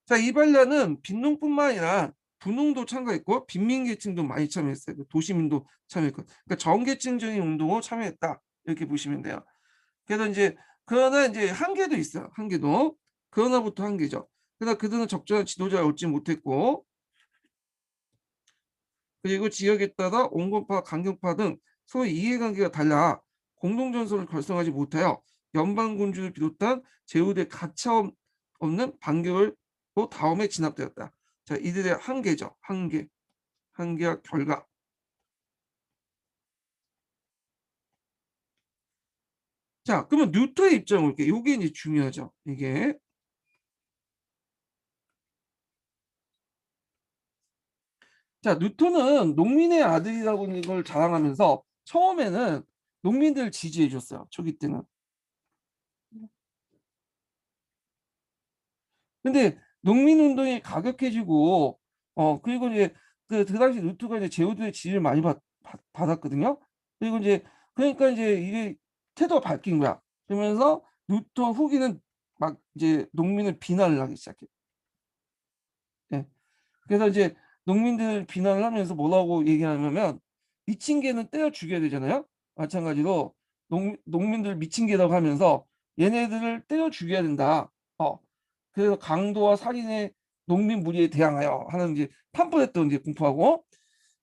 자, 이 반란은 빈농뿐만 아니라 분농도 참가했고 빈민계층도 많이 참여했어요. 도시민도 참여했고, 그러니까 전계층적인 운동을 참여했다 이렇게 보시면 돼요. 그래서 이제 그러나 이제 한계도 있어요. 한계도. 그러나부터 한계죠. 그러나 그들은 적절한 지도자를 얻지 못했고, 그리고 지역에 따라 온건파, 강경파 등 소위 이해관계가 달라 공동전선을 결성하지 못하여 연방군주를 비롯한 제후대 가차 없는 반격을 또 다음에 진압되었다. 자, 이들의 한계죠. 한계. 한계와 결과. 자, 그러면 뉴턴의 입장을 볼게요. 이게 이제 중요하죠. 이게. 자, 뉴턴은 농민의 아들이라고 하는 걸 자랑하면서 처음에는 농민들을 지지해 줬어요. 초기 때는. 근데 농민운동이 가격해지고 그리고 이제 그 당시 루트가 이제 제후들의 지지를 많이 받았거든요. 그리고 이제 그러니까 이제 이게 태도가 바뀐 거야. 그러면서 루터 후기는 막 이제 농민을 비난을 하기 시작해. 예. 그래서 이제 농민들 비난을 하면서 뭐라고 얘기하냐면 미친 개는 때려 죽여야 되잖아요. 마찬가지로 농민들 미친 개라고 하면서 얘네들을 때려 죽여야 된다. 그래서 강도와 살인의 농민 무리에 대항하여 하는 이제 팜플렛도 이제 공포하고,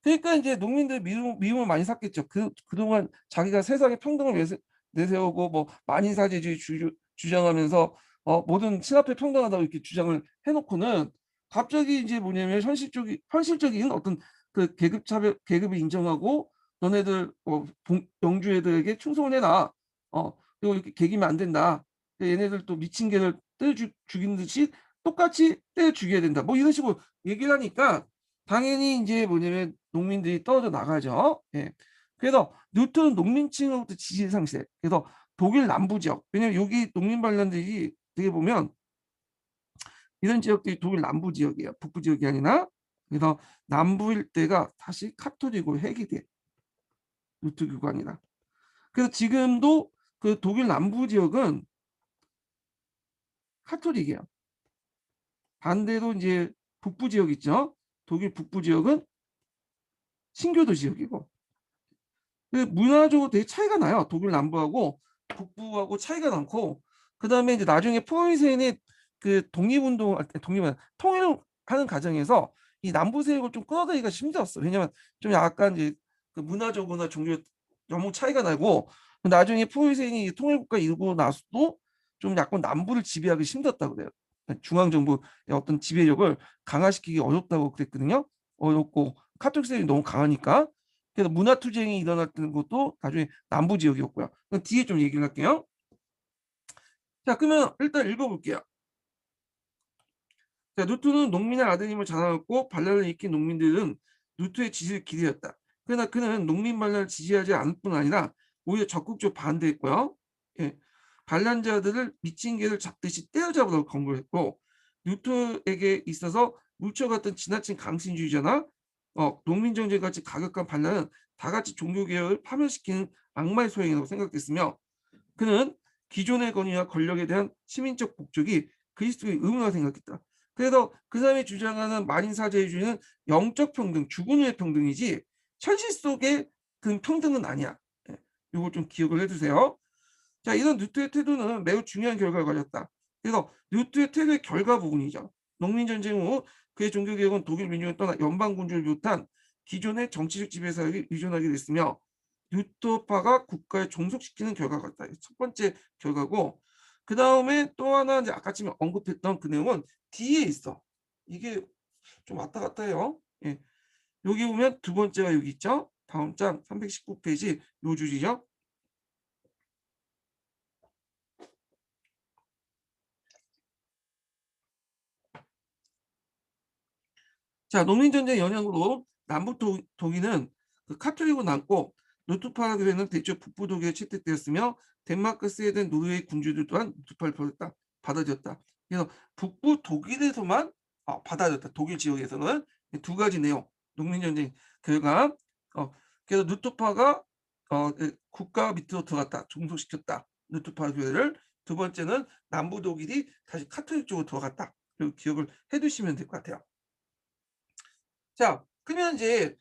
그러니까 이제 농민들 미움을 많이 샀겠죠. 그동안 자기가 세상의 평등을 내세우고 뭐 만인사제주의 주장하면서 모든 친합회 평등하다고 이렇게 주장을 해놓고는 갑자기 이제 뭐냐면 현실적인 어떤 그 계급 차별, 계급을 인정하고 너네들 영주 애들에게 충성을 해라. 그리고 이렇게 개기면 안 된다. 얘네들 또 미친 개를 때려 죽이는 듯이 똑같이 때려 죽여야 된다. 뭐 이런 식으로 얘기를 하니까 당연히 이제 뭐냐면 농민들이 떨어져 나가죠. 예. 그래서 뉴턴은 농민층으로부터 지지 상세. 그래서 독일 남부 지역. 왜냐면 여기 농민 반란들이 되게 보면 이런 지역들이 독일 남부 지역이에요. 북부 지역이 아니라. 그래서 남부 일대가 다시 카톨릭으로 해기돼. 루트 교관이라. 그래서 지금도 그 독일 남부 지역은 카톨릭이에요. 반대로 이제 북부 지역 있죠. 독일 북부 지역은 신교도 지역이고. 그 문화적으로 되게 차이가 나요. 독일 남부하고 북부하고 차이가 많고, 그다음에 이제 나중에 포이센이 그 독립운동, 독립은 통일을 하는 과정에서 이 남부 세력을 좀 끌어들이기가 힘들었어. 왜냐면 좀 약간 이제 그 문화적으로나 종교 너무 차이가 나고, 나중에 포이센이 통일국가 이루고 나서도 좀 약간 남부를 지배하기 힘들었다고 그래요. 중앙정부의 어떤 지배력을 강화시키기 어렵다고 그랬거든요. 어렵고 카톨릭 세력이 너무 강하니까. 그래서 문화투쟁이 일어났던 것도 나중에 남부 지역이었고요. 뒤에 좀 얘기를 할게요. 자, 그러면 일단 읽어볼게요. 자, 루트는 농민의 아들임을 자랑했고 반란을 일으킨 농민들은 루트의 지지를 기대했다. 그러나 그는 농민 반란을 지지하지 않을 뿐 아니라 오히려 적극적으로 반대했고요. 예. 반란자들을 미친 개를 잡듯이 때려잡으라고 권고를 했고, 루트에게 있어서 물처 같은 지나친 강신주의자나 농민정제 같이 가격한 반란은 다 같이 종교개혁을 파멸시키는 악마의 소행이라고 생각됐으며, 그는 기존의 권위와 권력에 대한 시민적 복종이 그리스도의 의무라고 생각했다. 그래서 그 사람이 주장하는 만인사제주의는 영적 평등, 죽은 후의 평등이지 현실 속의 그 평등은 아니야. 예, 이걸 좀 기억을 해주세요. 자, 이런 뉴트의 태도는 매우 중요한 결과를 가졌다. 그래서 뉴트의 태도의 결과 부분이죠. 농민전쟁 후 그의 종교개혁은 독일 민족을 떠나 연방군주를 비롯한 기존의 정치적 지배사회에 의존하게 됐으며 루터파가 국가에 종속시키는 결과가 있다. 첫 번째 결과고, 그다음에 또 하나 이제 아까 지금 언급했던 그 내용은 뒤에 있어. 이게 좀 왔다 갔다 해요. 예. 여기 보면 두 번째가 여기 있죠. 다음 장 319 페이지 요 줄이죠. 자, 농민전쟁 영향으로 남부 독일은 그 카톨릭으로 남고 루트파 교회는 대체 북부 독일에 채택되었으며 덴마크, 스웨덴, 노르웨이 군주들 또한 루트파를 받아들였다. 그래서 북부 독일에서만 받아들였다. 독일 지역에서는 두 가지 내용. 농민전쟁 결과 그래서 루트파가 국가 밑으로 들어갔다. 종속시켰다. 루트파 교회를. 두 번째는 남부 독일이 다시 카톨릭 쪽으로 들어갔다. 그리고 기억을 해두시면 될 것 같아요. 자, 그러면 이제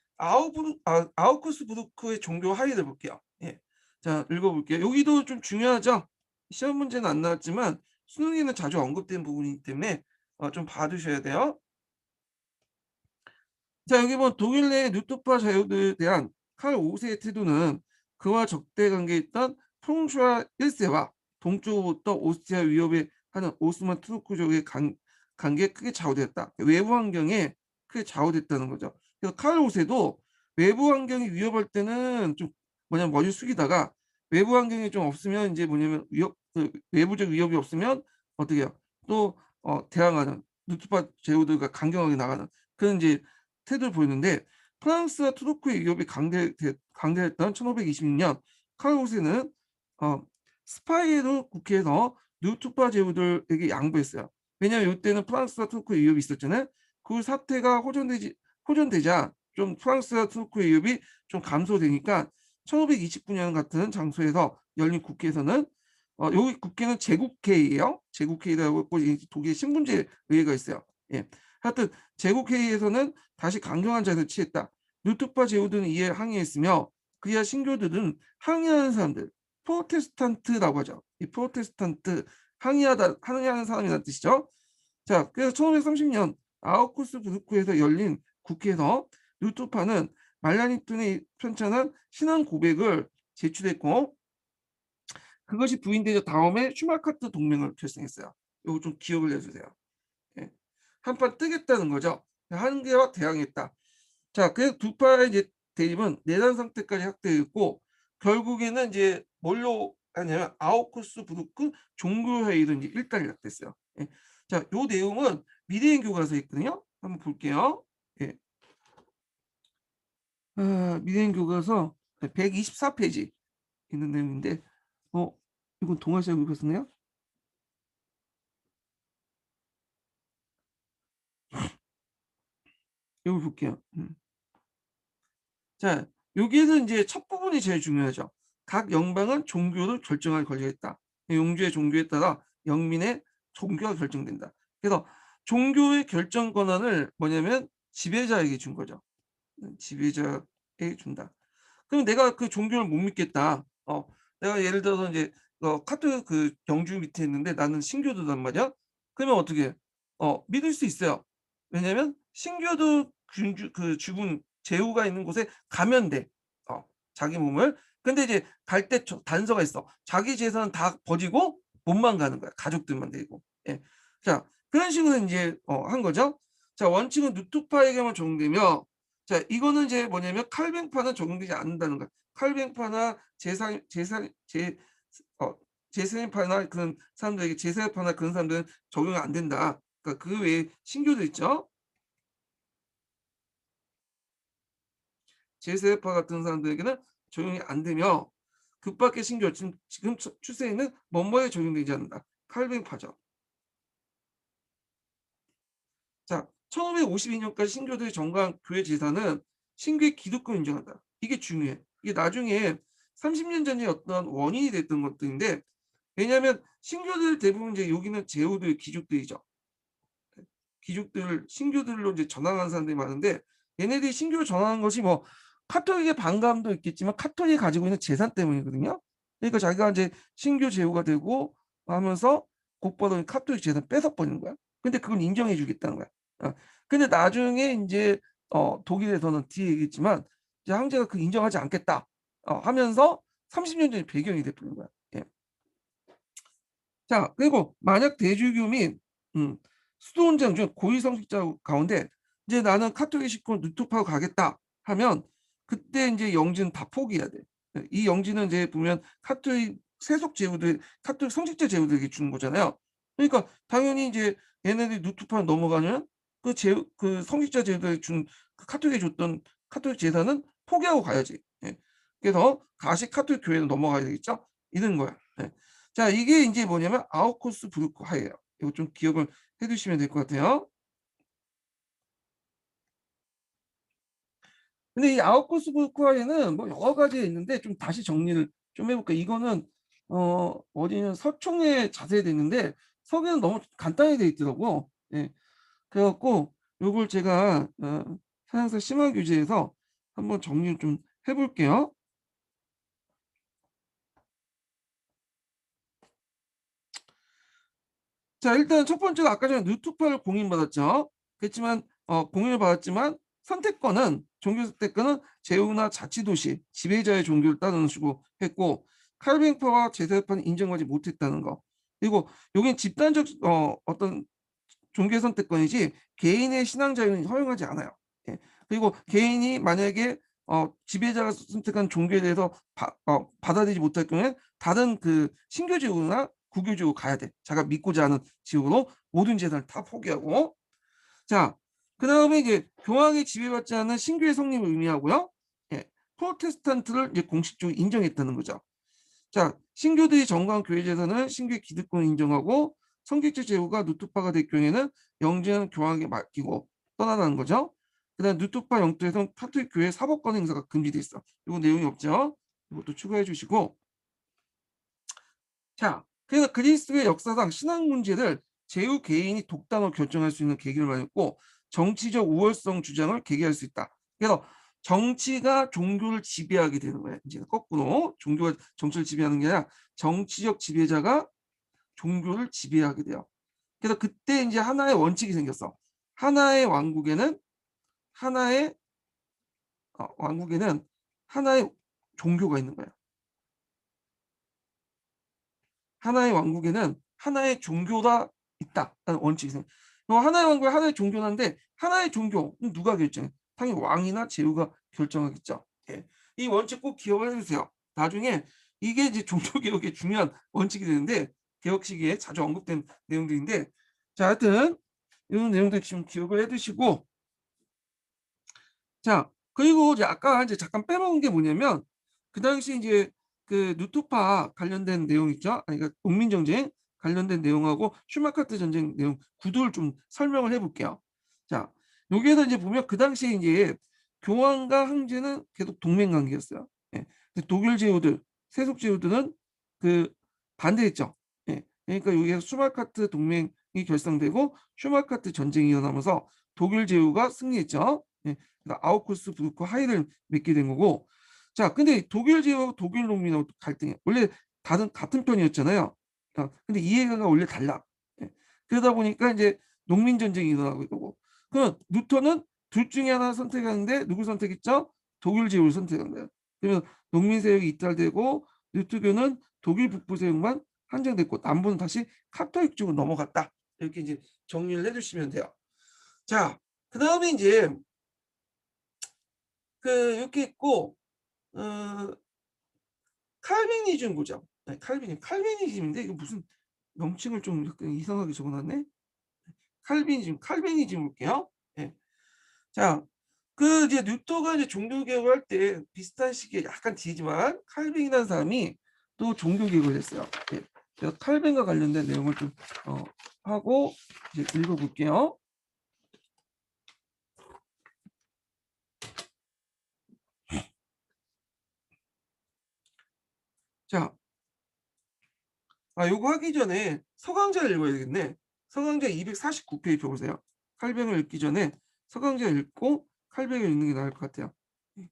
아우크스부르크의 종교 하위를 볼게요. 예. 자, 읽어볼게요. 여기도 좀 중요하죠. 시험 문제는 안 나왔지만 수능에는 자주 언급된 부분이기 때문에 좀 봐두셔야 돼요. 자, 여기 보면 독일 내 루터파 자유들에 대한 칼 5세의 태도는 그와 적대 관계에 있던 프랑스와 1세와 동쪽으로부터 오스트리아 위협에 하는 오스만 투르크족의 관계에 크게 좌우되었다. 외부 환경에 크게 좌우됐다는 거죠. 그래서 칼 5세도 외부 환경이 위협할 때는 좀 뭐냐면 머리 숙이다가 외부 환경이 좀 없으면 이제 뭐냐면 외부적 위협이 없으면 어떻게 해요? 또 대항하는 루터파 제후들과 강경하게 나가는 그런 이제 태도를 보였는데, 프랑스와 투르크의 위협이 강대했던 1526년 칼 5세는 스파이로 국회에서 루트파 제후들에게 양보했어요. 왜냐하면 이때는 프랑스와 투르크의 위협이 있었잖아요. 그 사태가 호전되자 좀 프랑스와 투르크의 위협이 좀 감소되니까 1529년 같은 장소에서 열린 국회에서는 여기 국회는 제국회의예요. 제국회의라고 독일 신분제 의회가 있어요. 예. 하여튼 제국회의에서는 다시 강경한 자세를 취했다. 루트파 제후들은 이에 항의했으며 그리하 신교들은 항의하는 사람들, 프로테스탄트라고 하죠. 이 프로테스탄트 항의하는 사람이라는 뜻이죠. 자, 그래서 1530년 아우크스부르크에서 열린 국회에서 루트파는 말라니툰의 편찬한 신앙 고백을 제출했고 그것이 부인되자 다음에 슈마카트 동맹을 결성했어요. 이거 좀 기억을 해주세요. 예. 한판 뜨겠다는 거죠. 한계와 대항했다. 자, 그래서 두 파의 이제 대립은 내란 상태까지 확대했고 결국에는 이제 뭘로 하냐면 아우크스부르크 종교회의로 이제 일단락됐어요. 예. 자, 요 내용은 미래인 교과서에 있거든요. 한번 볼게요. 예. 미래인 교과서 124페이지 있는 내용인데, 이건 동아시아 교과서네요. 이걸 볼게요. 자, 여기에서 이제 첫 부분이 제일 중요하죠. 각 영방은 종교를 결정할 권리가 있다. 용주의 종교에 따라 영민의 종교가 결정된다. 그래서 종교의 결정 권한을 뭐냐면 지배자에게 준 거죠. 지배자에게 준다. 그럼 내가 그 종교를 못 믿겠다. 내가 예를 들어서 이제 카톨릭 그 영주 밑에 있는데 나는 신교도단 말이야. 그러면 어떻게 해? 믿을 수 있어요. 왜냐면 신교도 그 죽은 제후가 있는 곳에 가면 돼. 자기 몸을. 근데 이제 갈 때 단서가 있어. 자기 재산은 다 버리고 몸만 가는 거야. 가족들만 데리고. 예. 자, 그런 식으로 이제 한 거죠. 자, 원칙은 루트파에게만 적용되며, 자, 이거는 이제 뭐냐면 칼뱅파는 적용되지 않는다는 거야. 칼뱅파나 어, 제세파나 그런 사람들에게 제세파나 그런 사람들은 적용이 안 된다. 그러니까 그 외에 신교도 있죠. 제세파 같은 사람들에게는 적용이 안 되며 그밖의 신교 지금 추세에 있는 뭐뭐에 적용되지 않는다. 칼뱅파죠. 자, 1552년까지 신교들이 정관 교회 제사는 신교의 기독교 인정한다. 이게 중요해. 이게 나중에 30년 전에 어떤 원인이 됐던 것들인데, 왜냐하면 신교들 대부분 이제 여기는 제후들 귀족들이죠. 신교들로 이제 전환한 사람들이 많은데 얘네들이 신교를 전환한 것이 뭐 카톨릭의 반감도 있겠지만 카톨릭이 가지고 있는 재산 때문이거든요. 그러니까 자기가 이제 신교 제후가 되고 하면서 곧바로 카톨릭 재산 뺏어버리는 거야. 근데 그걸 인정해 주겠다는 거야. 근데 나중에 인제 독일에서는 뒤에 얘기했지만 이제 황제가 그 인정하지 않겠다 하면서 30년 전에 배경이 돼 버린 거야. 예. 자 그리고 만약 대주교 및 음 수도원장 중 고위 성직자 가운데 이제 "나는 카톨릭 식구를 누트파로 가겠다." 하면 그때 인제 영지는 다 포기해야 돼. 예 이 영지는 이제 보면 카톨릭 세속 제후들 카톨릭 성직자 제후들에게 주는 거잖아요. 그러니까 당연히 이제 얘네들이 누트파로 넘어가면 그 제후 그 성직자 제후들에게 준 그 카톨릭에 줬던 카톨릭 재산은 포기하고 가야지. 예. 그래서 다시 카톨릭 교회로 넘어가야 되겠죠? 이런 거야. 예. 자 이게 인제 뭐냐면 아우쿠스 부르크하예요. 이거 좀 기억을 해 두시면 될 것 같아요. 근데 이 아우쿠스 부르크하에는 뭐 여러 가지가 있는데 좀 다시 정리를 좀 해 볼게요. 이거는 어디는 서총에 자세히 돼 있는데 서기는 너무 간단히 돼 있더라고. 예. 그래 갖고 요걸 제가 사양사 심화 교재에서 한번 정리를 좀 해 볼게요. 자 일단 첫 번째로 아까 전에 누투파를 공인받았죠. 그렇지만 공인을 받았지만 선택권은 종교 선택권은 제후나 자치도시 지배자의 종교를 따르는 식으로 했고 칼빈파와 제사파는 인정하지 못했다는 거. 그리고 여긴 집단적 어떤 종교 선택권이지 개인의 신앙 자유는 허용하지 않아요. 예. 그리고 개인이 만약에 지배자가 선택한 종교에 대해서 받아들이지 못할 경우에 다른 그 신교 지옥이나 국교 지옥 가야 돼. 자기가 믿고자 하는 지옥으로 모든 재산을 다 포기하고. 자 그다음에 이제 교황이 지배받지 않는 신교의 성립을 의미하고요. 예. 프로테스탄트를 이제 공식적으로 인정했다는 거죠. 자 신교들이 정관 교회 재산을 신교의 기득권을 인정하고 성직자 제후가 누투파가 될 경우에는 영지는 교황에게 맡기고 떠나라는 거죠. 그다음 누투파 영토에선 카톨릭 교회 사법권 행사가 금지돼 있어. 이거 내용이 없죠. 이것도 추가해 주시고 자 그래서 그리스도의 역사상 신앙 문제를 제후 개인이 독단으로 결정할 수 있는 계기를 마련했고 정치적 우월성 주장을 계기할 수 있다. 그래서 정치가 종교를 지배하게 되는 거예요. 이제 거꾸로 종교가 정치를 지배하는 게 아니라 정치적 지배자가 종교를 지배하게 돼요. 그래서 그때 인제 하나의 원칙이 생겼어. 하나의 왕국에는 하나의 왕국에는 하나의 종교가 있는 거예요. 하나의 왕국에는 하나의 종교가 있다라는 원칙이 생겨. 하나의 왕국에 하나의 종교인데 하나의 종교는 누가 결정해? 당연히 왕이나 제후가 결정하겠죠. 예. 이 원칙 꼭 기억을 해 두세요. 나중에 이게 이제 종교 개혁의 중요한 원칙이 되는데 개혁 시기에 자주 언급된 내용들인데 자 하여튼 이런 내용들 지금 기억을 해 두시고 자 그리고 이제 아까 이제 잠깐 빼먹은 게 뭐냐면 그 당시 인제 그 누트파 관련된 내용 있죠? 아니 그러니까 농민 정쟁 관련된 내용하고 슈마카트 전쟁 내용 구도를 좀 설명을 해 볼게요. 자 여기에서 이제 보면 그 당시에 인제 교황과 황제는 계속 동맹 관계였어요. 예. 근데 독일 제후들, 세속 제후들은 그 반대했죠. 예. 그러니까 여기에서 슈마카트 동맹이 결성되고 슈마카트 전쟁이 일어나면서 독일 제후가 승리했죠. 예. 그러니까 아우쿠스 부르크 하이를 맺게 된 거고 자 근데 독일 제후하고 독일 농민하고 갈등이 원래 다른 같은 편이었잖아요. 근데 이해가 원래 달라. 예. 그러다 보니까 인제 농민 전쟁이 일어나고 이러고 그러면 루터는 둘 중에 하나 선택하는데 누굴 선택했죠? 독일 제후를 선택한 거예요. 그러면 농민 세력이 이탈되고 루트교는 독일 북부 세력만 한정됐고 남부는 다시 카톨릭 쪽으로 넘어갔다. 이렇게 이제 정리를 해 주시면 돼요. 자 그다음에 인제 그 이렇게 있고 어 칼비니즘 보자. 네 칼비니즘인데 이거 무슨 명칭을 좀 약간 이상하게 적어 놨네. 칼비니즘 볼게요. 예. 자 그 이제 뉴터가 이제 종교 개혁을 할 때 비슷한 시기에 약간 뒤지만 칼빈이라는 사람이 또 종교 개혁을 했어요. 예. 제가 칼빈과 관련된 내용을 좀 어 하고 이제 읽어 볼게요. 자 요거 하기 전에 서강자를 읽어야 되겠네. 서강자 249 페이지 펴 보세요. 칼뱅을 읽기 전에 서강자를 읽고 칼뱅을 읽는 게 나을 것 같아요. 예.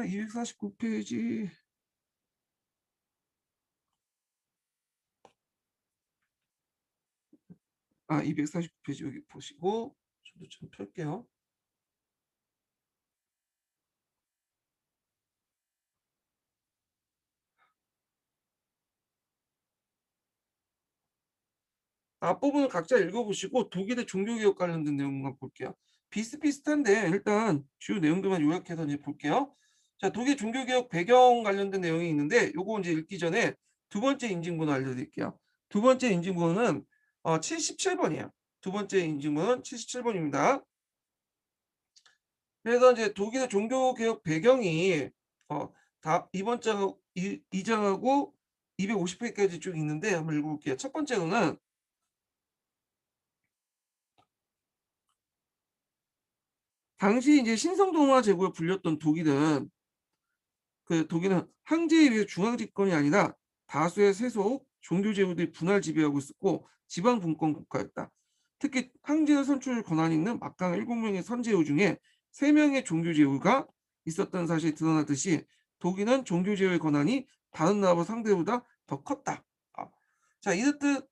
249 페이지. 249페이지 여기 보시고 저도 좀 펼게요. 앞부분을 각자 읽어보시고 독일의 종교개혁 관련된 내용만 볼게요. 비슷비슷한데 일단 주요 내용들만 요약해서 이제 볼게요. 자, 독일 종교개혁 배경 관련된 내용이 있는데 요거 이제 읽기 전에 두 번째 인증번호 알려드릴게요. 두 번째 인증번호는 77번이에요. 두 번째 인증번호는 77번입니다. 그래서 이제 독일의 종교개혁 배경이 다 이번 장, 이 장하고 250페이지까지 쭉 있는데 한번 읽어볼게요. 첫 번째로는 당시 이제 신성동화 제국에 불렸던 독일은 황제에 의해 중앙 집권이 아니라 다수의 세속 종교 제후들이 분할 지배하고 있었고 지방 분권 국가였다. 특히 황제의 선출 권한이 있는 막강 7명의 선제후 중에 3명의 종교 제후가 있었던 사실이 드러나듯이 독일은 종교 제후의 권한이 다른 나라와 상대보다 더 컸다. 자, 이렇듯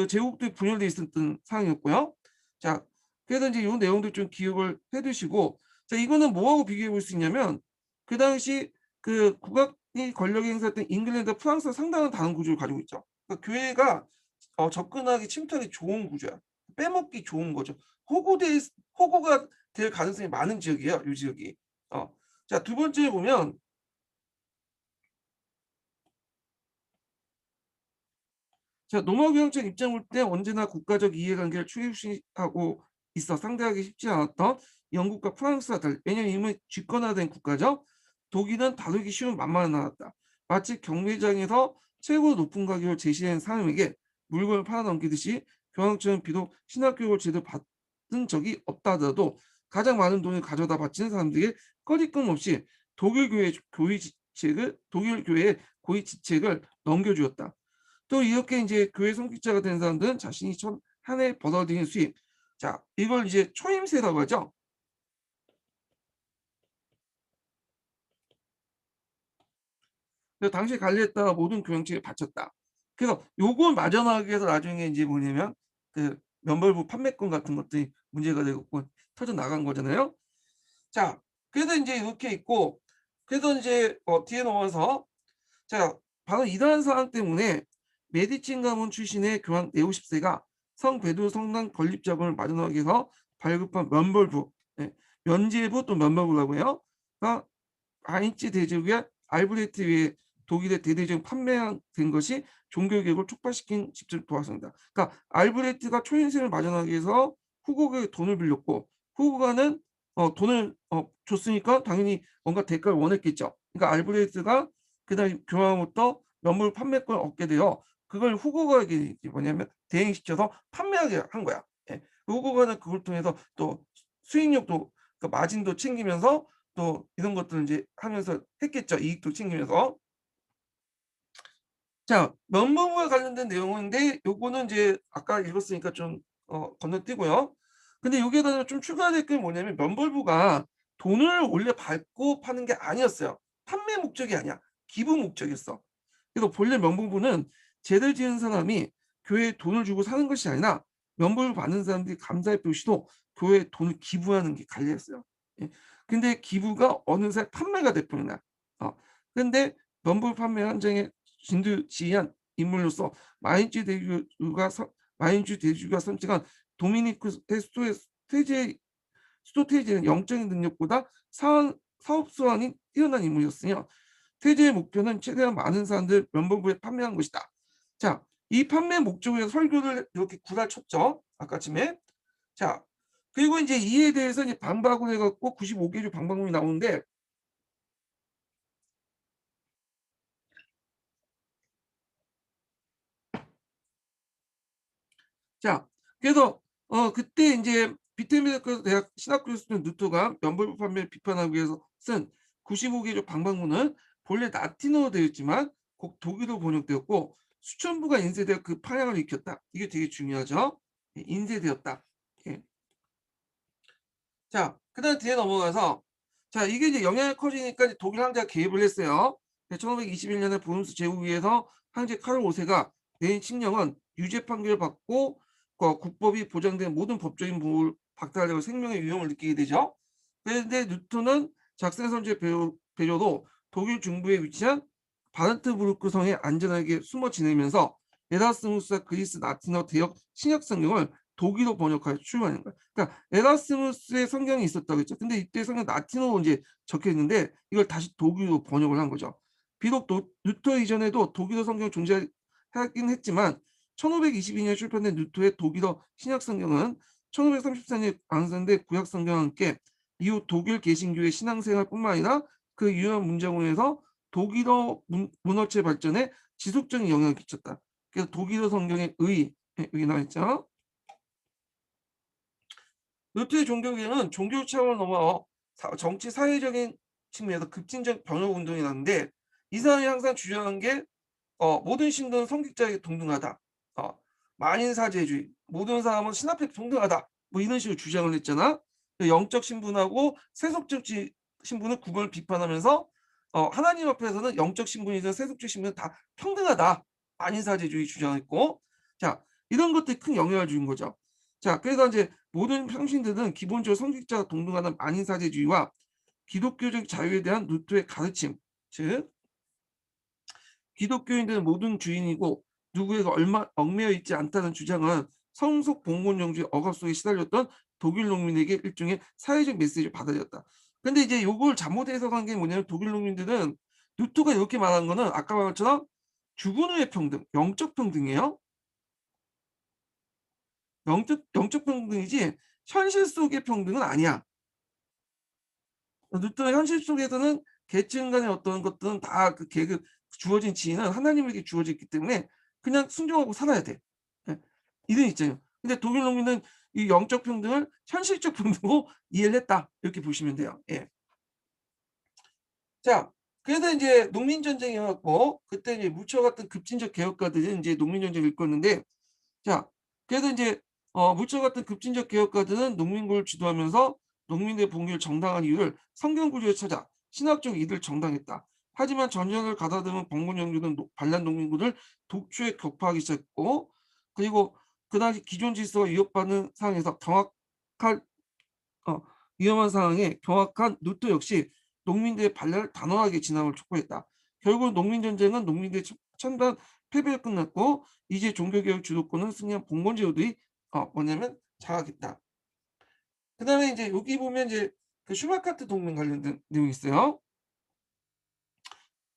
제국들이 분열돼 있었던 상황이었고요. 자, 그래서 이제 이 내용들 좀 기억을 해두시고, 자, 이거는 뭐하고 비교해 볼 수 있냐면 그 당시 그 국왕이 권력을 행사했던 잉글랜드, 프랑스와 상당한 다른 구조를 가지고 있죠. 그러니까 교회가 접근하기 침투하기 좋은 구조야. 빼먹기 좋은 거죠. 호구될 호구가 될 가능성이 많은 지역이에요. 이 지역이. 자, 두 번째 보면 자, 노마교양적 입장 볼 때 언제나 국가적 이해관계를 충실하고 있어 상대하기 쉽지 않았던 영국과 프랑스와 달리, 왜냐하면 이미 집권화된 국가죠. 독일은 다루기 쉬운 만만한 나라다. 마치 경매장에서 최고 높은 가격을 제시한 사람에게 물건을 팔아넘기듯이 교황청은 비록 신학교육을 제대로 받은 적이 없다 하더라도 가장 많은 돈을 가져다 바치는 사람들에게 꺼리낌 없이 독일 교회의 고위 지책을 넘겨주었다. 또 이렇게 이제 교회 손길자가 된 사람들은 자신이 한 해 벌어들인 수입, 자, 이걸 이제 초임세라고 하죠. 그래서 당시 관리했다가 모든 교양책을 바쳤다. 그래서 요걸 마련하기 위해서 나중에 이제 뭐냐면 그 면벌부 판매권 같은 것들이 문제가 되고 터져 나간 거잖아요. 자, 그래서 이제 이렇게 있고, 그래서 이제 뒤에 넘어가서 자, 바로 이러한 사안 때문에 메디친 가문 출신의 교황 네오 10세가 성베드로 성당 건립 자금을 마련하기 위해서 발급한 면벌부, 예, 면제부 또 면벌부라고 해요. 가 아인츠 대제국의 알브레트 위에 독일의 대대적인 판매된 것이 종교개혁을 촉발시킨 직접 도왔습니다. 그러니까 알브레트가 초인세를 마련하기 위해서 후고에게 돈을 빌렸고 후고가는 돈을 줬으니까 당연히 뭔가 대가를 원했겠죠. 그러니까 알브레트가 그다음 교황으로부터 면물 판매권을 얻게 되어 그걸 후고가에게 뭐냐면 대행시켜서 판매하게 한 거야. 예. 후고가는 그걸 통해서 또 수익력도 그 마진도 챙기면서 또 이런 것들을 이제 하면서 했겠죠. 이익도 챙기면서. 자, 면무부에 관련된 내용인데 요거는 이제 아까 읽었으니까 좀 건너뛰고요. 근데 여기에다 좀 추가될 게 뭐냐면 면벌부가 돈을 원래 받고 파는 게 아니었어요. 판매 목적이 아니야. 기부 목적이었어. 그래서 본래 면부부는 죄를 지은 사람이 교회에 돈을 주고 사는 것이 아니라 면부를 받는 사람들이 감사의 표시로 교회에 돈을 기부하는 게 관리였어요. 예. 근데 기부가 어느새 판매가 돼버린 어. 근데 면부 판매 현장에 진두지휘한 인물로서 마인츠 대주가 선택한 도미니크 테스토의 수도 태제는 영적인 능력보다 사업 수완이 뛰어난 인물이었으며 태제의 목표는 최대한 많은 사람들 면봉부에 판매한 것이다. 자, 이 판매 목적으로 설교를 이렇게 구라쳤죠. 아까쯤에. 자, 그리고 이제 이에 대해서 이제 반박을 해갖고 95개조 방방문이 나오는데, 자, 그래서 그때 이제 비테미르크 대학 신학교수는 누트가 면벌부 판매를 비판하기 위해서 쓴 95개조 방방문은 본래 라틴어로 되어 있지만 곧 독일어로 번역되었고 수천 부가 인쇄되어 그 파장을 일으켰다. 이게 되게 중요하죠. 예, 인쇄되었다. 예. 자, 그다음 뒤에 넘어가서 자, 이게 이제 영향이 커지니까 이제 독일 황제가 개입을 했어요. 1521년에 브룬스 제국위에서 황제 카를 5세가 내린 칙령은 유죄 판결을 받고 국법이 보장된 모든 법적인 보호를 박탈하고 생명의 위험을 느끼게 되죠. 그런데 뉴턴은 작생 선제 배려로 독일 중부에 위치한 바른트부르크 성에 안전하게 숨어 지내면서 에라스무스와 그리스 라틴어 대역 신약 성경을 독일어 번역하여 출간한 거예요. 그러니까 에라스무스의 성경이 있었다고 했죠. 근데 이때 성경 라틴어로 이제 적혀 있는데 이걸 다시 독일어로 번역을 한 거죠. 비록 루터 이전에도 독일어 성경이 존재하긴 했지만 1522년에 출판된 루터의 독일어 신약 성경은 1534년에 완성된 구약 성경과 함께 이후 독일 개신교의 신앙생활뿐만 아니라 그 유효한 문장원에서 독일어 문어체 발전에 지속적인 영향을 끼쳤다. 그래서 독일어 성경의 여기 나와 있죠. 루트의 종교개혁은 종교 차원을 넘어 정치 사회적인 측면에서 급진적 변혁 운동이 났는데 이 사람이 항상 주장한 게 모든 신도는 성직자에게 동등하다. 만인사제주의, 모든 사람은 신 앞에 동등하다. 뭐 이런 식으로 주장을 했잖아. 영적 신분하고 세속적 신분을 구분을 비판하면서 하나님 앞에서는 영적 신분이든 세속적 신분은 다 평등하다. 만인사제주의 주장했고, 자 이런 것들이 큰 영향을 준 거죠. 자 그래서 이제 모든 평신들은 기본적으로 성직자가 동등하다는 만인사제주의와 기독교적 자유에 대한 루터의 가르침, 즉 기독교인들은 모든 주인이고 누구에게 얽매여 있지 않다는 주장은 성속 봉건정주의 억압 속에 시달렸던 독일 농민에게 일종의 사회적 메시지를 받아들였다. 근데 이제 요걸 잘못 해석한 게 뭐냐면 독일 농민들은 루터가 이렇게 말한 거는 아까 말한 것처럼 죽은 후의 평등, 영적 평등이에요. 영적 평등이지 현실 속의 평등은 아니야. 루터는 현실 속에서는 계층 간의 어떤 것들은 다 그 계급 주어진 지위는 하나님에게 주어졌기 때문에 그냥 순종하고 살아야 돼. 예. 이런 입장이에요. 근데 독일 농민은 이 영적 평등을 현실적 평등으로 이해를 했다. 이렇게 보시면 돼요. 예. 자, 그래서 인제 농민 전쟁이 왔고 그때 이제 무처 같은 급진적 개혁가들이 인제 농민 전쟁을 일궜는데 자 그래서 인제 무처 같은 급진적 개혁가들은 농민군을 주도하면서 농민의 봉기를 정당한 이유를 성경 구조에 찾아 신학적 이익을 정당했다. 하지만 전쟁을 가다듬은 봉건 영주는 반란 농민군을 독초에 격파하기 시작했고 그리고 그 당시 기존 질서가 위협받는 상황에서 경악할 어 위험한 상황에 경악한 루터 역시 농민들의 반란을 단호하게 진압을 촉구했다. 결국 농민 전쟁은 농민들의 첨단 패배로 끝났고 이제 종교개혁 주도권은 승리한 봉건 제도들이 뭐냐면 장악했다. 그다음에 이제 여기 보면 이제 그 슈마카트 동맹 관련된 내용이 있어요.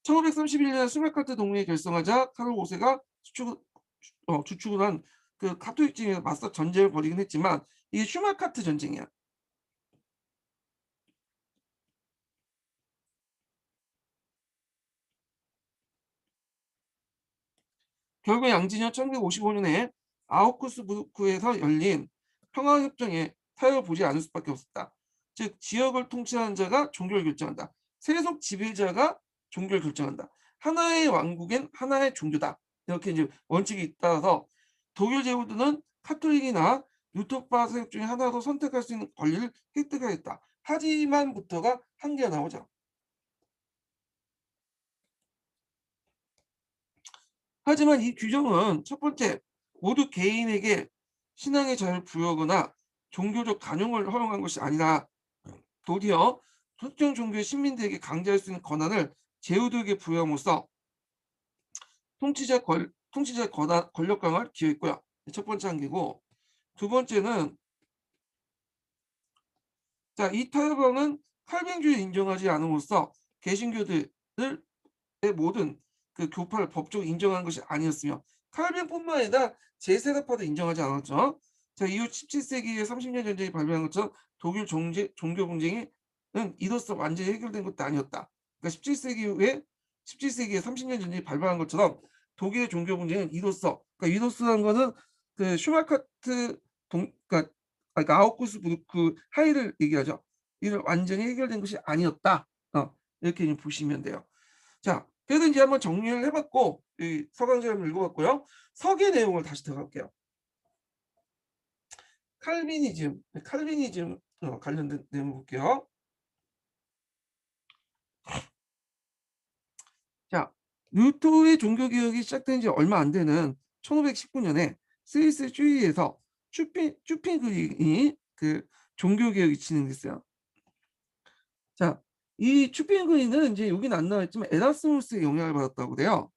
1531년 슈마카트 동맹이 결성하자 카를 5세가 주축을 한 그 카톨릭진에 맞서 전쟁을 벌이긴 했지만 이게 슈마카트 전쟁이야. 결국 양진년 1955년에 아우크스부르크에서 열린 평화협정에 타협을 보지 않을 수밖에 없었다. 즉 지역을 통치하는 자가 종교를 결정한다. 세속 지배자가 종교를 결정한다. 하나의 왕국엔 하나의 종교다. 이렇게 이제 원칙이 따라서 독일 제후들은 카톨릭이나 루터파 세력 중에 하나로 선택할 수 있는 권리를 획득하였다. 하지만부터가 한계가 나오죠. 하지만 이 규정은 첫 번째, 모두 개인에게 신앙의 자유를 부여하거나 종교적 간용을 허용한 것이 아니라 도리어 특정 종교의 신민들에게 강제할 수 있는 권한을 제후들에게 부여함으로써 통치자의 권력 강화를 기여했고요. 첫 번째 한계고 두 번째는 이 타협안은 칼빈주의를 인정하지 않음으로써 개신교들의 모든 그 교파를 법적으로 인정하는 것이 아니었으며 칼빈뿐만 아니라 제세례파도 인정하지 않았죠. 이후 17세기의 30년 전쟁이 발병한 것처럼 독일 종교 분쟁은 이로써 완전히 해결된 것도 아니었다. 그러니까 17세기 이후에 17세기에 30년 전쟁이 발병한 것처럼 독일의 종교 분쟁은 그러니까 이로서라는 거는 그 슈마카트 그러니까 아우구스부르크 하이를 얘기하죠. 이를 완전히 해결된 것이 아니었다. 이렇게 보시면 돼요. 자, 그래서 인제 한번 정리를 해 봤고 이 서강서 한번 읽어 봤고요. 서계 내용을 다시 들어갈게요. 칼비니즘 관련된 내용 볼게요. 자, 루터의 종교 개혁이 시작된 지 얼마 안 되는 1519년에 스위스 쭈이히에서 쭈핑글이 그 종교개혁이 진행됐어요. 자, 이 쭈핑글리는 이제 여기는 안 나와 있지만 에라스무스의 영향을 받았다고 그래요.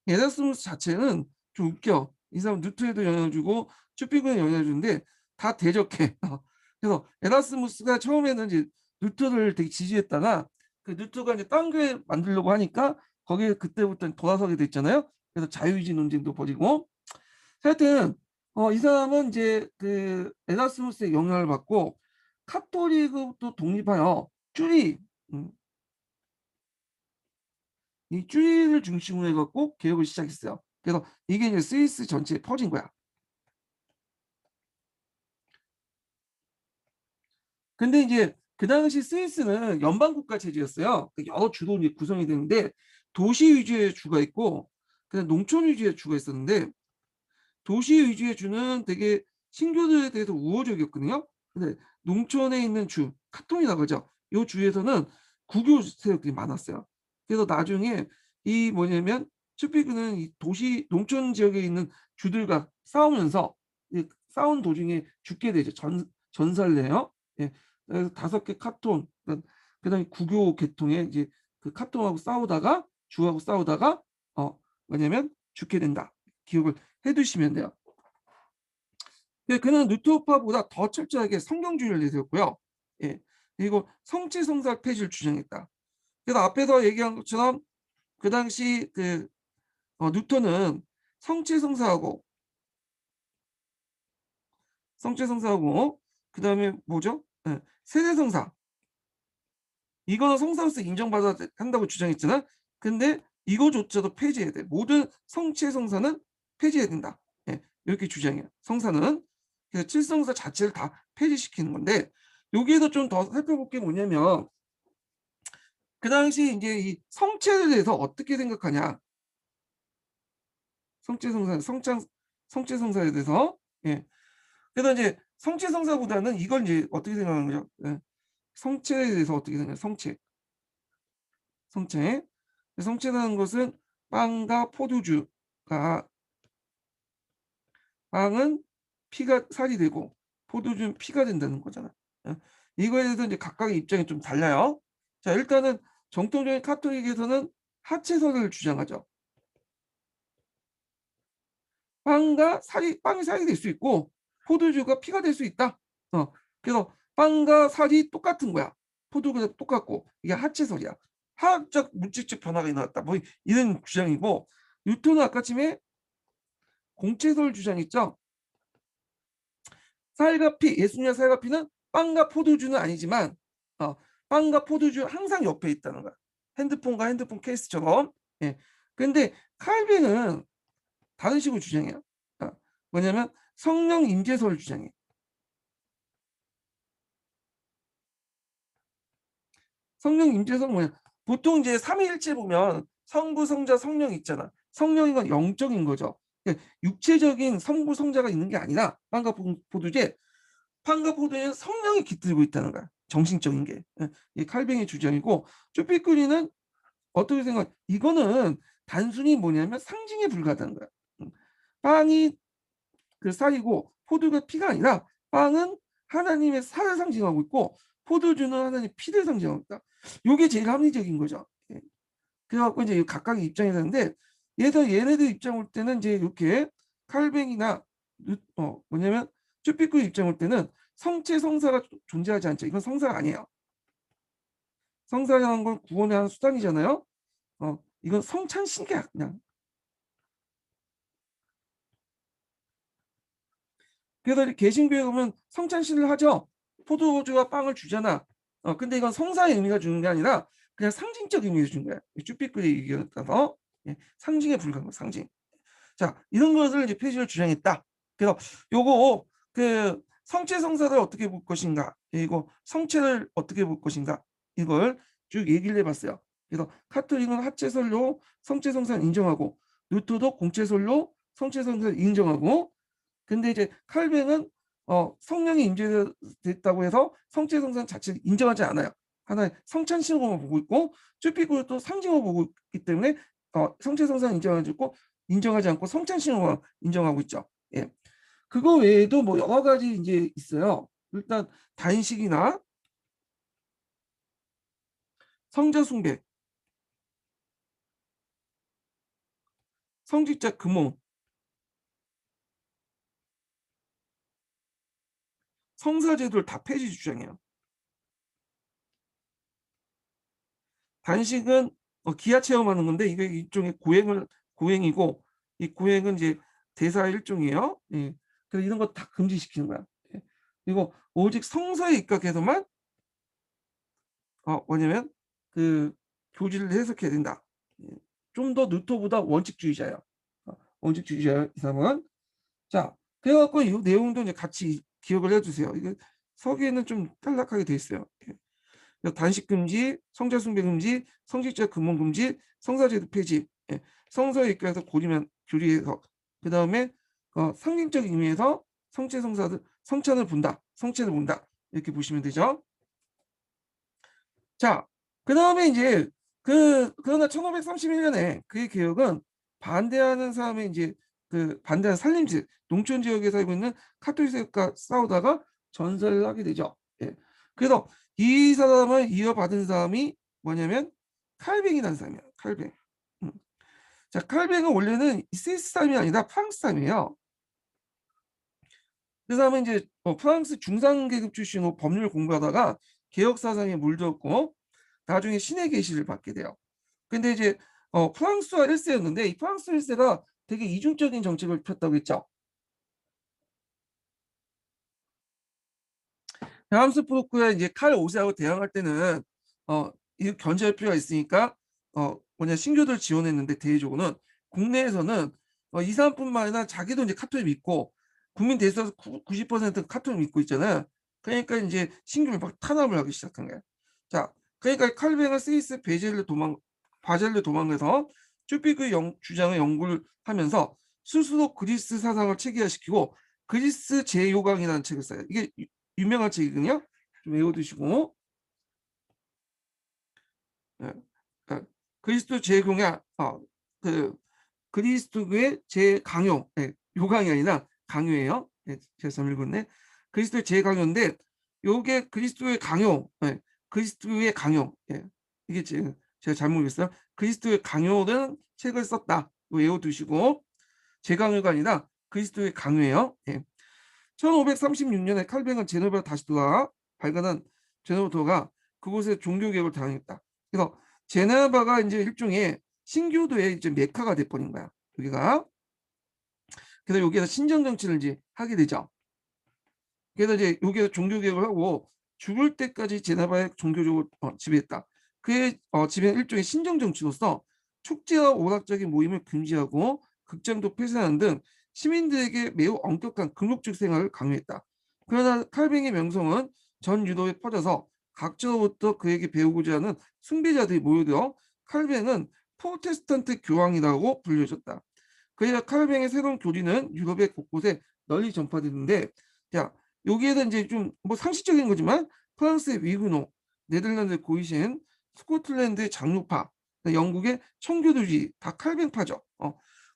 에라스무스 자체는 좀 웃겨. 이 사람 뉴턴에도 영향을 주고 쭈핑글리에 영향을 주는데 다 대적해. 그래서 에라스무스가 처음에는 이제 뉴턴을 되게 지지했다가 그 뉴턴가 이제 딴 교회 만들려고 하니까 거기에 그때부터 돌아서게 됐잖아요. 그래서 자유주의 논쟁도 벌이고 하여튼 이 사람은 이제 그 에라스무스의 영향을 받고 카톨릭으로부터 독립하여 쭈리 음, 이 쭈리를 중심으로 해갖고 개혁을 시작했어요. 그래서 이게 이제 스위스 전체에 퍼진 거야. 근데 이제 그 당시 스위스는 연방국가 체제였어요. 그 여러 주로 이제 구성이 되는데 도시 위주의 주가 있고 그냥 농촌 위주의 주가 있었는데 도시 위주의 주는 되게 신교들에 대해서 우호적이었거든요. 근데 농촌에 있는 주, 카톤이라고 하죠. 이 주에서는 국교 세력들이 많았어요. 그래서 나중에 이 뭐냐면 슈피크는 이 도시 농촌 지역에 있는 주들과 싸우면서 싸운 도중에 죽게 되죠. 전살내요. 예. 그래서 5개 카톤, 그다음에 국교 계통에 이제 그 카톤하고 싸우다가 주하고 싸우다가 뭐냐면 죽게 된다. 기억을 해두시면 돼요. 그는 루터파보다 더 철저하게 성경주의를 내세웠고요. 예. 그리고 성취성사 폐지를 주장했다. 그래서 앞에서 얘기한 것처럼 그 당시 뉴턴은 성취성사하고 성취성사하고 그다음에 뭐죠? 예. 세대성사 이거는 성사로서 인정받아야 한다고 주장했잖아. 근데 이거조차도 폐지해야 돼. 모든 성취의 성사는 폐지해야 된다. 예, 이렇게 주장해요. 성사는. 그래서 칠성사 자체를 다 폐지시키는 건데 여기에서 좀 더 살펴볼 게 뭐냐면 그 당시 이제 이 성체에 대해서 어떻게 생각하냐. 성체성사, 성체성사에 대해서. 예. 그래서 이제 성체성사보다는 이걸 이제 어떻게 생각하는 거죠? 예. 성체에 대해서 어떻게 생각해요? 성체. 성체라는 것은 빵과 포도주가 빵은 피가 살이 되고 포도주는 피가 된다는 거잖아. 어? 이거에 대해서 이제 각각의 입장이 좀 달라요. 자, 일단은 정통적인 카톨릭에서는 하체설을 주장하죠. 빵이 살이 될 수 있고 포도주가 피가 될 수 있다. 그래서 빵과 살이 똑같은 거야. 포도주가 똑같고 이게 하체설이야. 화학적 물질적 변화가 일어났다. 뭐 이런 주장이고 뉴턴은 아까쯤에 공채설 주장 있죠. 쌀과 피, 예수님의 쌀과 피는 빵과 포도주는 아니지만 빵과 포도주 항상 옆에 있다는 거야. 핸드폰과 핸드폰 케이스처럼. 예. 근데 칼빈은 다른 식으로 주장해요. 뭐냐면 성령 임재설을 주장해. 성령 임재설은 뭐냐? 보통 이제 삼위일체 보면 성부, 성자, 성령 있잖아. 성령인 건 영적인 거죠. 육체적인 성부, 성자가 있는 게 아니라 빵과 포도주에 판과 포도에 성령이 깃들고 있다는 거야. 정신적인 게. 이 칼뱅의 주장이고 쭈삐꾸리는 어떻게 생각? 이거는 단순히 뭐냐면 상징에 불과하다는 거야. 빵이 그 쌀이고 포도가 피가 아니라 빵은 하나님의 살을 상징하고 있고 포도주는 하나님의 피를 상징하고 있다. 이게 제일 합리적인 거죠. 예. 그래갖고 이제 각각의 입장이 되는데 얘네들 입장 올 때는 이제 이렇게 칼뱅이나 뭐냐면 쭈삐꾸 입장 올 때는 성체 성사가 존재하지 않죠. 이건 성사가 아니에요. 성사라는 건 구원의 한 수단이잖아요. 이건 성찬신이야 그냥. 그래서 개신교에 보면 성찬신을 하죠. 포도주와 빵을 주잖아. 근데 이건 성사의 의미가 주는 게 아니라 그냥 상징적 의미를 준 거야. 쭈삐꾸의 의견에 따라서 상징에 불과한 거 상징. 자, 이런 것을 이제 폐지를 주장했다. 그래서 요거 성체 성사를 어떻게 볼 것인가, 그리고 성체를 어떻게 볼 것인가 이걸 쭉 얘기를 해봤어요. 그래서 카톨릭은 하체설로 성체 성사를 인정하고 루터도 공체설로 성체 성사를 인정하고 근데 이제 칼뱅은 성령이 임재됐다고 해서 성체 성사 자체를 인정하지 않아요. 하나의 성찬식으로만 보고 있고 쭈삐꾸를 또 상징으로 보고 있기 때문에 성체 성사는 인정하지 않고 성찬식으로만 인정하고 있죠. 예. 그거 외에도 뭐 여러 가지 이제 있어요. 일단 단식이나 성자 숭배, 성직자 금홍, 성사제도를 다 폐지 주장해요. 단식은 기하 체험하는 건데 이게 일종의 고행이고, 이 고행은 이제 대사의 일종이에요. 예. 그래서 이런 거 다 금지시키는 거야. 예. 그리고 오직 성서에 입각해서만 뭐냐면 그 교지를 해석해야 된다. 예. 좀 더 루터보다 원칙주의자예요. 원칙주의자예요, 이 사람은. 자, 그래 갖고 이 내용도 이제 같이 기억을 해 주세요. 이게 서기에는 좀 탈락하게 돼 있어요. 예. 단식 금지, 성자 숭배 금지, 성직자 금원 금지, 성사제도 폐지. 예. 성서에 입각해서 고리면 교리 해석. 그다음에 상징적 의미에서 성체 성사들 성찬을 본다. 성체를 본다. 이렇게 보시면 되죠. 자, 그다음에 이제 그러나 1531년에 그의 개혁은 반대하는 사람의 이제 반대하는 산림지 농촌 지역에 살고 있는 카톨릭과 싸우다가 전사를 하게 되죠. 예. 그래서 이 사람을 이어받은 사람이 뭐냐면 칼뱅이라는 사람이에요. 칼뱅. 음. 자, 칼뱅은 원래는 스위스 사람이 아니라 프랑스 사람이에요. 그 사람은 이제 프랑스 중상계급 출신으로 법률 공부하다가 개혁 사상에 물들었고 나중에 신의 계시를 받게 돼요. 근데 이제 프랑스와 1세였는데 이 프랑스 1세가 되게 이중적인 정책을 폈다고 했죠. 함스부르크에 이제 칼 5세하고 대항할 때는 이 견제할 필요가 있으니까 신교도를 지원했는데 대외적으로는 국내에서는 이 사람뿐만 아니라 자기도 이제 카톨릭 믿고 국민 대다수 90%가 카톨릭 믿고 있잖아요. 그러니까 이제 신교를 막 탄압을 하기 시작한 거예요. 자, 그러니까 칼뱅은 스위스 바젤로 도망가서 쭈피크의 주장을 연구를 하면서 스스로 그리스 사상을 체계화시키고 그리스 제요강이라는 책을 써요. 이게 유명한 책이거든요. 좀 외워두시고. 예. 그리스도 제공야 그 그리스도의 제강요, 예, 요강이 아니라 강요예요. 예, 제가 잘못 읽었네. 그리스도의 제강요인데 요게 그리스도의 강요, 예, 그리스도의 강요, 예, 이게 제가 잘못 읽었어요. 그리스도의 강요는 책을 썼다. 외워두시고 제강요가 아니라 그리스도의 강요예요. 예. 1536년에 칼뱅은 제노비아 다시 돌아 발간한 제노바가 그곳에 종교개혁을 당했다. 그래서 제네바가 이제 일종의 신교도의 이제 메카가 돼버린 거야. 여기가. 그래서 여기에서 신정 정치를 이제 하게 되죠. 그래서 이제 여기에서 종교개혁을 하고 죽을 때까지 제네바의 종교적으로 지배했다. 그의 지배는 일종의 신정 정치로서 축제와 오락적인 모임을 금지하고 극장도 폐쇄하는 등 시민들에게 매우 엄격한 금욕적 생활을 강요했다. 그러나 칼뱅의 명성은 전 유럽에 퍼져서 각지로부터 그에게 배우고자 하는 숭배자들이 모여들어 칼뱅은 프로테스탄트 교황이라고 불려졌다. 그러자 칼뱅의 새로운 교리는 유럽의 곳곳에 널리 전파됐는데, 자, 여기에서 이제 좀 뭐 상식적인 거지만 프랑스의 위그노, 네덜란드 고이센, 스코틀랜드의 장로파, 영국의 청교도주의 다 칼뱅파죠.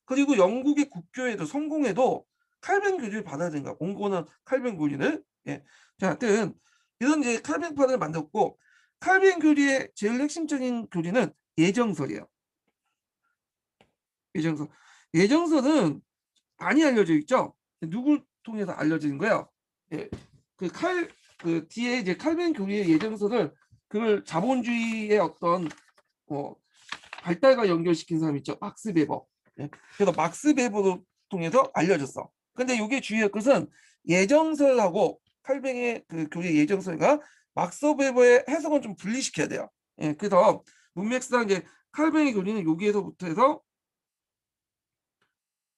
그리고 영국의 국교에도 성공회도 칼뱅 교리를 받아야 되는가? 온건한 칼뱅 교리를. 예. 자, 하여튼 이런 이제 칼뱅파를 만들었고 칼뱅 교리의 제일 핵심적인 교리는 예정설이에요. 예정설. 예정설은 많이 알려져 있죠. 누굴 통해서 알려지는 거예요? 예. 그 뒤에 이제 칼빈 교리의 예정서를 그걸 자본주의의 어떤 발달과 연결시킨 사람 있죠. 막스 베버. 예. 그래서 막스 베버를 통해서 알려졌어. 근데 이게 주의할 것은 예정설하고 칼뱅의 그 교리 예정설과 막스 베버의 해석은 좀 분리시켜야 돼요. 예. 그래서 문맥상 이제 칼뱅의 교리는 여기에서부터 해서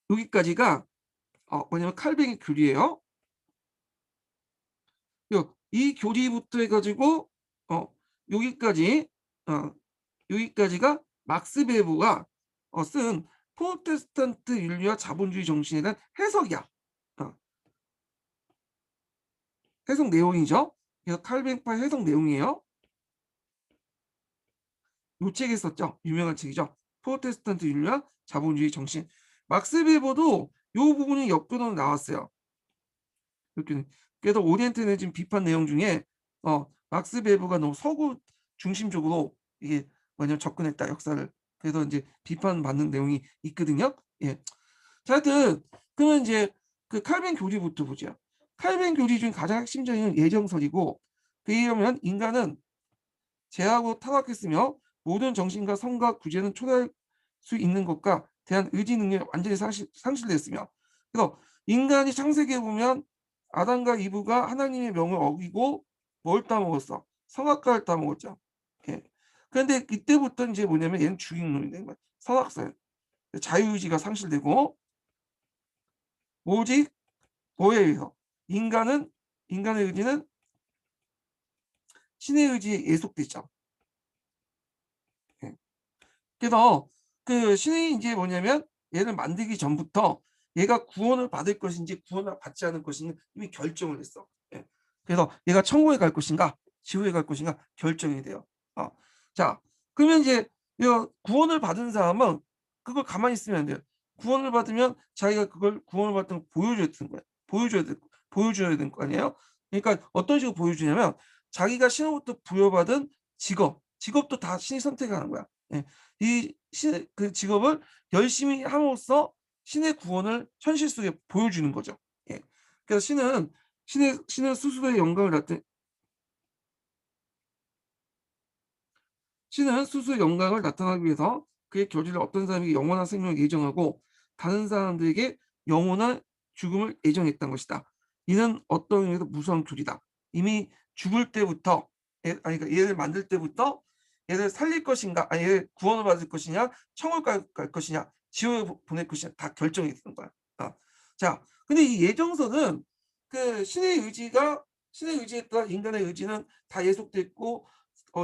여기까지가 뭐냐면 칼뱅의 교리예요. 이 교리부터 해가지고 여기까지 어, 여기까지가 막스 베버가 쓴 프로테스탄트 윤리와 자본주의 정신에 대한 해석이야. 해석 내용이죠. 그래서 칼뱅파의 해석 내용이에요. 이 책에 썼죠. 유명한 책이죠. 프로테스탄트 윤리와 자본주의 정신. 막스 베버도 요 부분이 역교로 나왔어요. 역교는. 그래서 오리엔탈리즘 비판 내용 중에 막스 베버가 너무 서구 중심적으로 이게 뭐냐면 접근했다 역사를. 그래서 이제 비판받는 내용이 있거든요. 예. 자, 하여튼 그러면 이제 그 칼빈 교리부터 보죠. 칼빈 교리 중 가장 핵심적인 예정설이고, 그에 의하면 인간은 죄하고 타락했으며 모든 정신과 성과 구제는 초래할 수 있는 것과 대한 의지 능력이 완전히 상실됐으며, 그래서 인간이 창세기에 보면 아담과 이브가 하나님의 명을 어기고 뭘 따먹었어? 선악과를 따먹었죠. 예. 그런데 이때부터 이제 뭐냐면 얘는 주인론이 되는 거야. 선악설. 자유의지가 상실되고, 오직 뭐에 의해서 인간의 의지는 신의 의지에 예속되죠. 예. 그래서 그 신이 이제 뭐냐면 얘를 만들기 전부터 얘가 구원을 받을 것인지 구원을 받지 않을 것인지 이미 결정을 했어. 예. 그래서 얘가 천국에 갈 것인가 지옥에 갈 것인가 결정이 돼요. 자, 그러면 이제 구원을 받은 사람은 그걸 가만히 있으면 안 돼요. 구원을 받으면 자기가 그걸 구원을 받은 걸 보여줘야 되는 거야. 보여줘야 될 거 아니에요. 그러니까 어떤 식으로 보여주냐면 자기가 신으로부터 부여받은 직업도 다 신이 선택하는 거야. 예. 이 신 그 직업을 열심히 함으로써 신의 구원을 현실 속에 보여주는 거죠. 예. 그래서 신은 스스로의 영광을 나타나기 위해서 그의 교리를 어떤 사람에게 영원한 생명을 예정하고 다른 사람들에게 영원한 죽음을 예정했던 것이다. 이는 어떤 의미에서 무서운 교리다. 이미 죽을 때부터 그러니까 얘를 만들 때부터 얘를 살릴 것인가, 아니 얘를 구원을 받을 것이냐, 천국 갈 것이냐, 지옥에 보낼 것이냐 다 결정이 되는 거야. 자, 근데 이 예정서는 그 신의 의지에 따라 인간의 의지는 다 예속됐고,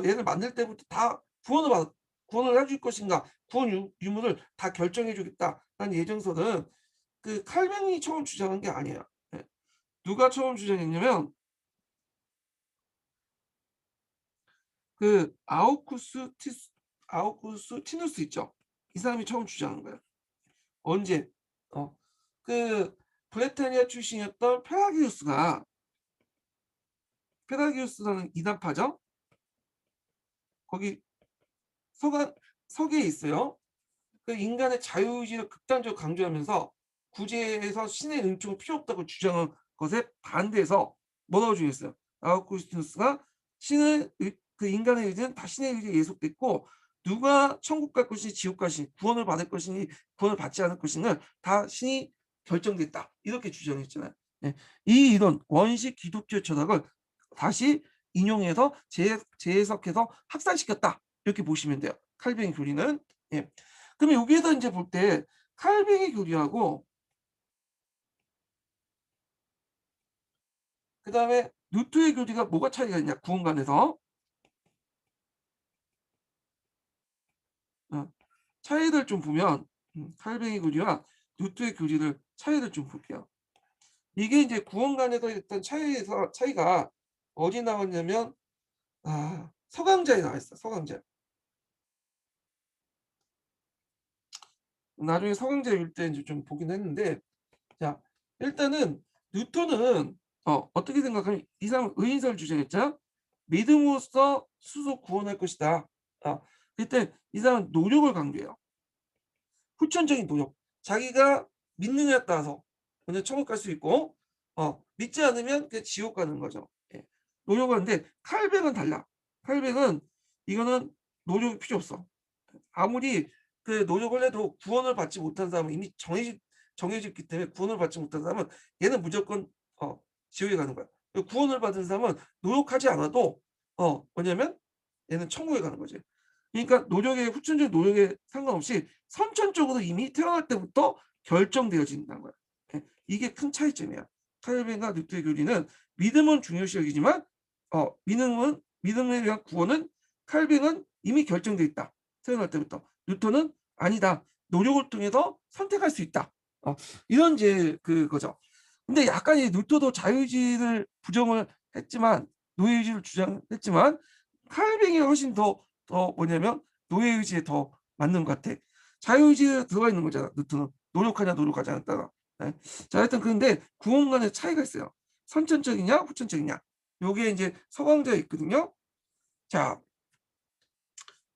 얘를 만들 때부터 다 구원을 해줄 것인가, 구원 유무를 다 결정해 주겠다라는 예정서는 그 칼뱅이 처음 주장한 게 아니에요. 예. 누가 처음 주장했냐면 그 아우쿠스 티누스 있죠. 이 사람이 처음 주장한 거예요. 언제? 어, 그 브레타니아 출신이었던 페라기우스라는 이단파죠. 거기 서기에 있어요. 그 인간의 자유의지를 극단적으로 강조하면서 구제에서 신의 은총은 필요 없다고 주장한 것에 반대해서 뭐라고 주장했어요? 아우구스티누스가 그 인간의 의지는 다 신의 의지에 예속됐고, 누가 천국 갈 것인지 지옥 갈 것인지 구원을 받을 것인지 구원을 받지 않을 것인지는 다 신이 결정됐다 이렇게 주장했잖아요. 네. 이 이론 원시 기독교 철학을 다시 인용해서 재해석해서 확산시켰다 이렇게 보시면 돼요. 칼뱅이 교리는. 예. 그러면 여기에서 이제 볼 때 칼뱅이 교리하고 그다음에 루트의 교리가 뭐가 차이가 있냐 구원관에서. 차이를 좀 보면 칼뱅이 교리와 루트의 교리를 차이를 좀 볼게요. 이게 이제 구원관에서 일단 차이가 어디 나왔냐면 서강자에 나와 있어. 서강자. 나중에 서강자 읽을 때 이제 좀 보긴 했는데, 자, 일단은 뉴턴은 어떻게 생각하면 이 사람은 의인설 주장했죠. 믿음으로써 스스로 구원할 것이다. 그때 이 사람은 노력을 강조해요. 후천적인 노력. 자기가 믿느냐에 따라서 먼저 천국 갈 수 있고, 믿지 않으면 그 지옥 가는 거죠. 예. 노력을 하는데 칼뱅은 달라. 칼뱅은 이거는 노력이 필요 없어. 아무리 그 노력을 해도 구원을 받지 못한 사람은 이미 정해졌기 때문에 구원을 받지 못한 사람은 얘는 무조건 지옥에 가는 거야. 구원을 받은 사람은 노력하지 않아도 뭐냐면 얘는 천국에 가는 거지. 그러니까 후천적 노력에 상관없이 선천적으로 이미 태어날 때부터 결정되어진다는 거야. 예. 이게 큰 차이점이야. 칼빈과 루트의 교리는 믿음은 중요시 여기지만 믿음에 대한 구원은 칼빈은 이미 결정돼 있다. 태어날 때부터. 뉴턴은 아니다. 노력을 통해서 선택할 수 있다. 이런 이제 그거죠. 근데 약간 이 뉴턴도 자유의지를 부정을 했지만 노예의지를 주장했지만 칼뱅이 훨씬 더 뭐냐면 노예의지에 더 맞는 것 같아. 자유의지에 들어가 있는 거잖아. 뉴턴은 노력하냐 노력하지 않았다가. 예. 자 하여튼 근데 구원 간의 차이가 있어요. 선천적이냐 후천적이냐. 요게 인제 서강자에 있거든요. 자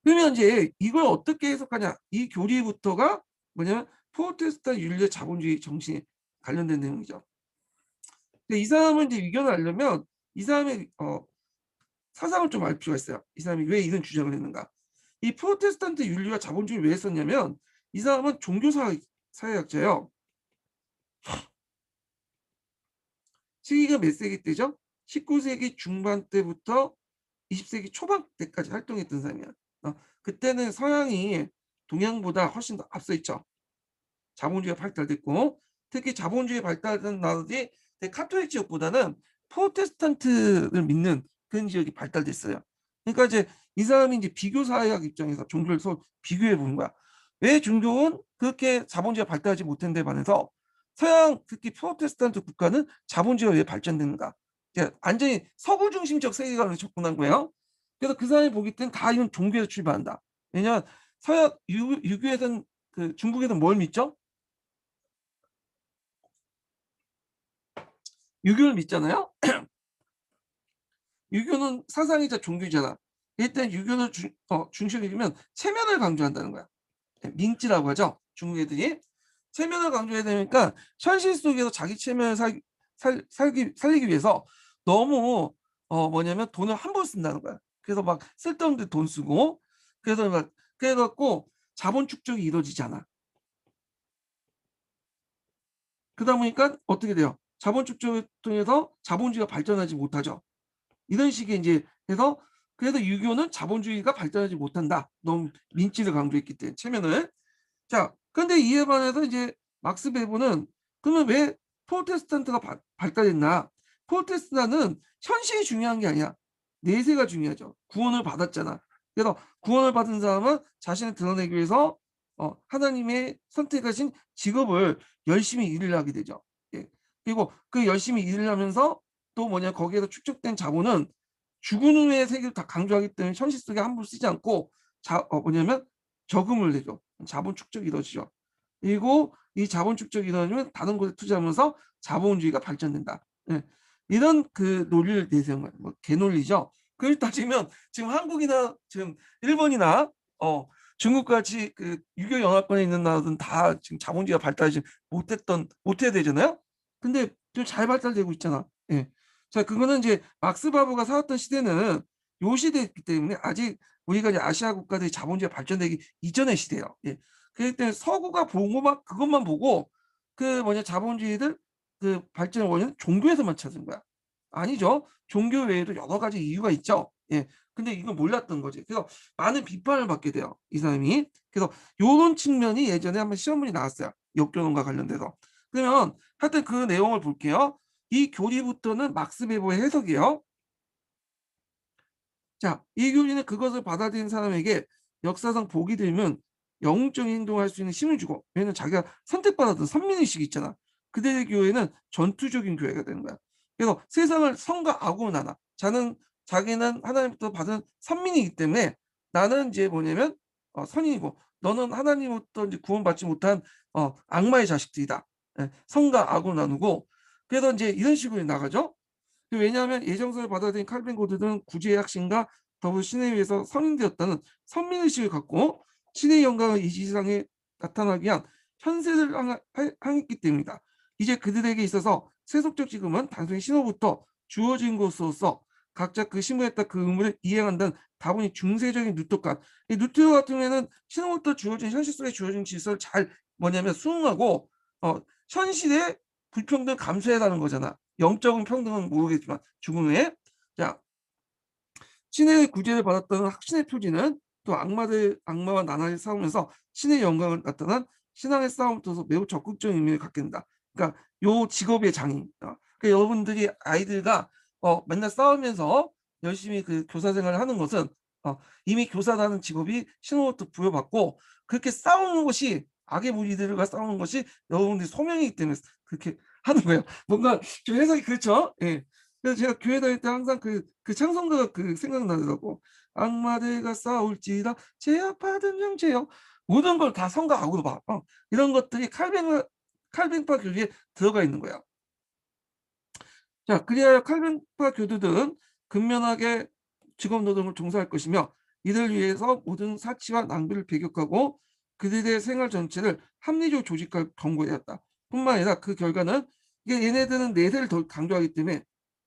그러면 인제 이걸 어떻게 해석하냐. 이 교리부터가 뭐냐면 프로테스탄 윤리의 자본주의 정신에 관련된 내용이죠. 근데 이 사람을 인제 이겨내 려면 이 사람의 사상을 좀 알 필요가 있어요. 이 사람이 왜 이런 주장을 했는가. 이 프로테스탄트 윤리와 자본주의를 왜 했었냐면 이 사람은 종교사 사회학자예요. 시기가 몇 세기 때죠? 19 세기 중반 때부터 20 세기 초반 때까지 활동했던 사람이야. 그때는 서양이 동양보다 훨씬 더 앞서 있죠. 자본주의가 발달됐고 특히 자본주의 발달된 나라들이 카톨릭 지역보다는 프로테스탄트를 믿는 그런 지역이 발달됐어요. 그러니까 이제 이 사람이 이제 비교 사회학 입장에서 종교를 서로 비교해 보는 거야. 왜 종교는 그렇게 자본주의가 발달하지 못했는데 반해서 서양 특히 프로테스탄트 국가는 자본주의가 왜 발전됐는가? 이제 완전히 서구 중심적 세계관으로 접근한 거예요. 그래서 그 사람이 보기 때는 다 이건 종교에서 출발한다. 왜냐하면 서양 유교에서는 그 중국에서는 뭘 믿죠? 유교를 믿잖아요. 유교는 사상이자 종교잖아. 일단 유교를 중심에 두면 체면을 강조한다는 거야. 예 민지라고 하죠, 중국 애들이. 체면을 강조해야 되니까 현실 속에서 자기 체면을 살리기 위해서 너무 뭐냐면 돈을 함부로 쓴다는 거야. 그래서 막 쓸데없는 데 돈 쓰고 그래서 막 그래 갖고 자본 축적이 이루어지지 않아. 그러다 보니까 어떻게 돼요? 자본 축적을 통해서 자본주의가 발전하지 못하죠. 이런 식의 인제 해서 그래서 유교는 자본주의가 발전하지 못한다. 너무 민지를 강조했기 때문에 체면을. 자 그런데 이에 반해서 이제 막스 베버는 그러면 왜 프로테스탄트가 발달했나? 프로테스탄트는 현실이 중요한 게 아니야. 내세가 중요하죠. 구원을 받았잖아. 그래서 구원을 받은 사람은 자신을 드러내기 위해서 하나님의 선택하신 직업을 열심히 일을 하게 되죠. 예. 그리고 그 열심히 일을 하면서 또 뭐냐 거기에서 축적된 자본은 죽은 후의 세계를 다 강조하기 때문에 현실 속에 함부로 쓰지 않고 뭐냐면 저금을 내죠. 자본 축적이 이루어지죠. 그리고 이 자본 축적이 이루어지면 다른 곳에 투자하면서 자본주의가 발전된다. 예. 이런 그 논리를 내세운 거예요. 뭐 개논리죠. 그걸 따지면 지금 한국이나 지금 일본이나 중국 같이 그 유교 영하권에 있는 나라들은 다 지금 자본주의가 발달하지 못해야 되잖아요. 근데 좀 잘 발달되고 있잖아. 예. 자 그거는 이제 막스 바보가 살았던 시대는 요 시대였기 때문에 아직 우리가 이제 아시아 국가들이 자본주의가 발전되기 이전의 시대예요. 예. 그렇기 때문에 서구가 보고만 그것만 보고 그 뭐냐 자본주의들 그 발전의 원인은 종교에서만 찾은 거야. 아니죠. 종교 외에도 여러 가지 이유가 있죠. 예. 근데 이걸 몰랐던 거지. 그래서 많은 비판을 받게 돼요, 이 사람이. 그래서 요런 측면이 예전에 한번 시험 문이 나왔어요, 역교론과 관련돼서. 그러면 하여튼 그 내용을 볼게요. 이 교리부터는 막스 베버의 해석이에요. 자, 이 교리는 그것을 받아들인 사람에게 역사상 복이 들면 영웅적인 행동을 할 수 있는 힘을 주고 왜냐면 자기가 선택받았던 선민의식이 있잖아. 그들의 교회는 전투적인 교회가 되는 거야. 그래서 세상을 선과 악으로 나눠. 자기는 하나님부터 받은 선민이기 때문에 나는 이제 뭐냐면 선인이고 너는 하나님부터 이제 구원받지 못한 악마의 자식들이다. 예, 선과 악으로 나누고 그래서 이제 이런 식으로 나가죠. 왜냐하면 예정서를 받아들인 칼빈 고드는 구제의 확신과 더불어 신에 의해서 선인되었다는 선민의식을 갖고 신의 영광을 이 지상에 나타나기 위한 현세를 향했기 때문이다. 이제 그들에게 있어서 세속적 지금은 단순히 신호부터 주어진 것으로서 각자 그 신부했다 그 의무를 이행한다는 다분히 중세적인 누토감. 이 누토 같은 경우에는 신호부터 주어진 현실 속에 주어진 질서를 잘 뭐냐면 수긍하고 현실의 불평등 감수해라는 거잖아. 영적인 평등은 모르겠지만 죽음 후에 자 신의 구제를 받았다는 확신의 표지는 또 악마와 나날이 싸우면서 신의 영광을 나타난 신앙의 싸움부터 매우 적극적인 의미를 갖게 된다. 그러니까 요 직업의 장인. 그러니까 여러분들이 아이들과 맨날 싸우면서 열심히 그 교사 생활을 하는 것은 이미 교사라는 직업이 신호부터 부여받고 그렇게 싸우는 것이 악의 무리들과 싸우는 것이 여러분들의 소명이기 때문에 그렇게 하는 거예요. 뭔가 좀 해석이 그렇죠? 예. 그래서 제가 교회 다닐 때 항상 그 찬송가가 그 생각나더라고. "악마들과 싸울지라 제압받은 형제여." 모든 걸 다 성과 악으로 봐. 이런 것들이 칼뱅을 칼빈파 교두에 들어가 있는 거야. 자, 그리하여 칼빈파 교두들은 근면하게 직업 노동을 종사할 것이며 이를 위해서 모든 사치와 낭비를 배격하고 그들의 생활 전체를 합리적으로 조직할 권고하였다. 뿐만 아니라 그 결과는 이게 얘네들은 내세를 더 강조하기 때문에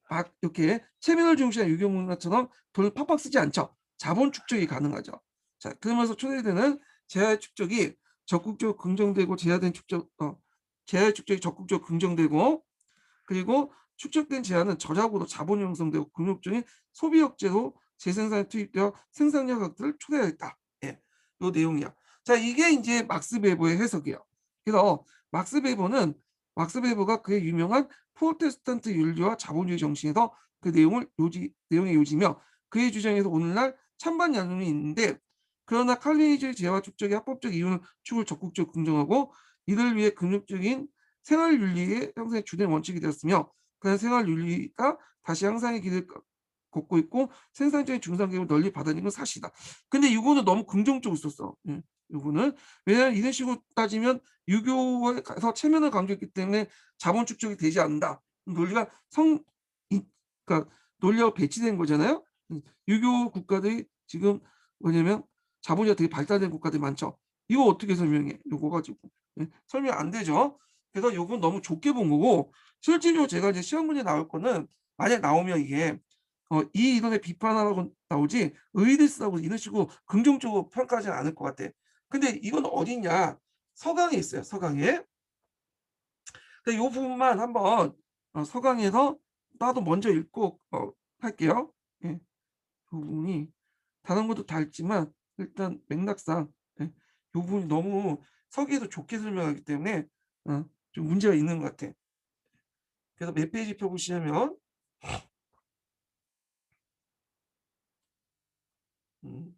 막 이렇게 체면을 중시한 유교 문화처럼 돈을 팍팍 쓰지 않죠. 자본 축적이 가능하죠. 자, 그러면서 초대되는 재화의 축적이 적극적으로 긍정되고 재화의 축적이 적극적으로 긍정되고 그리고 축적된 재화는 저작으로 자본이 형성되고 금욕적인 소비 억제로 재생산에 투입되어 생산력 확대를 초래하였다. 예, 요 내용이야. 자, 이게 이제 막스 베버의 해석이에요. 그래서 막스 베버가 그의 유명한 프로테스탄트 윤리와 자본주의 정신에서 그 내용의 요지며 그의 주장에서 오늘날 찬반 양론이 있는데 그러나 칼빈주의 재화 축적의 합법적 이유는 축을 적극적으로 긍정하고 이를 위해 금욕적인 생활 윤리의 형성의 주된 원칙이 되었으며 그런 생활 윤리가 다시 향상의 길을 걷고 있고 생산적인 중산계급을 널리 받아들이는 건 사실이다. 근데 이거는 너무 긍정적으로 썼어. 요거는 왜냐하면 이런 식으로 따지면 유교에서 체면을 강조했기 때문에 자본 축적이 되지 않는다. 논리가 그러니까 논리가 배치된 거잖아요. 유교 국가들이 지금 뭐냐면 자본주의가 되게 발달된 국가들이 많죠. 이거 어떻게 설명해? 요거 가지고 설명 안 되죠. 그래서 요건 너무 좁게 본 거고 실질적으로 제가 이제 시험 문제 나올 거는 만약 나오면 이게 이 이론에 비판하라고 나오지 의의를 쓰라고 이런 식으로 긍정적으로 평가하지는 않을 것 같아. 근데 이건 어딨냐? 서강에 있어요. 서강에. 요 부분만 한번 서강에서 나도 먼저 읽고 할게요. 예. 그 부분이 다른 것도 다 읽지만 일단 맥락상 예. 요 부분이 너무 서기에서 좋게 설명하기 때문에 좀 문제가 있는 것 같아. 그래서 몇 페이지 펴 보시냐면 음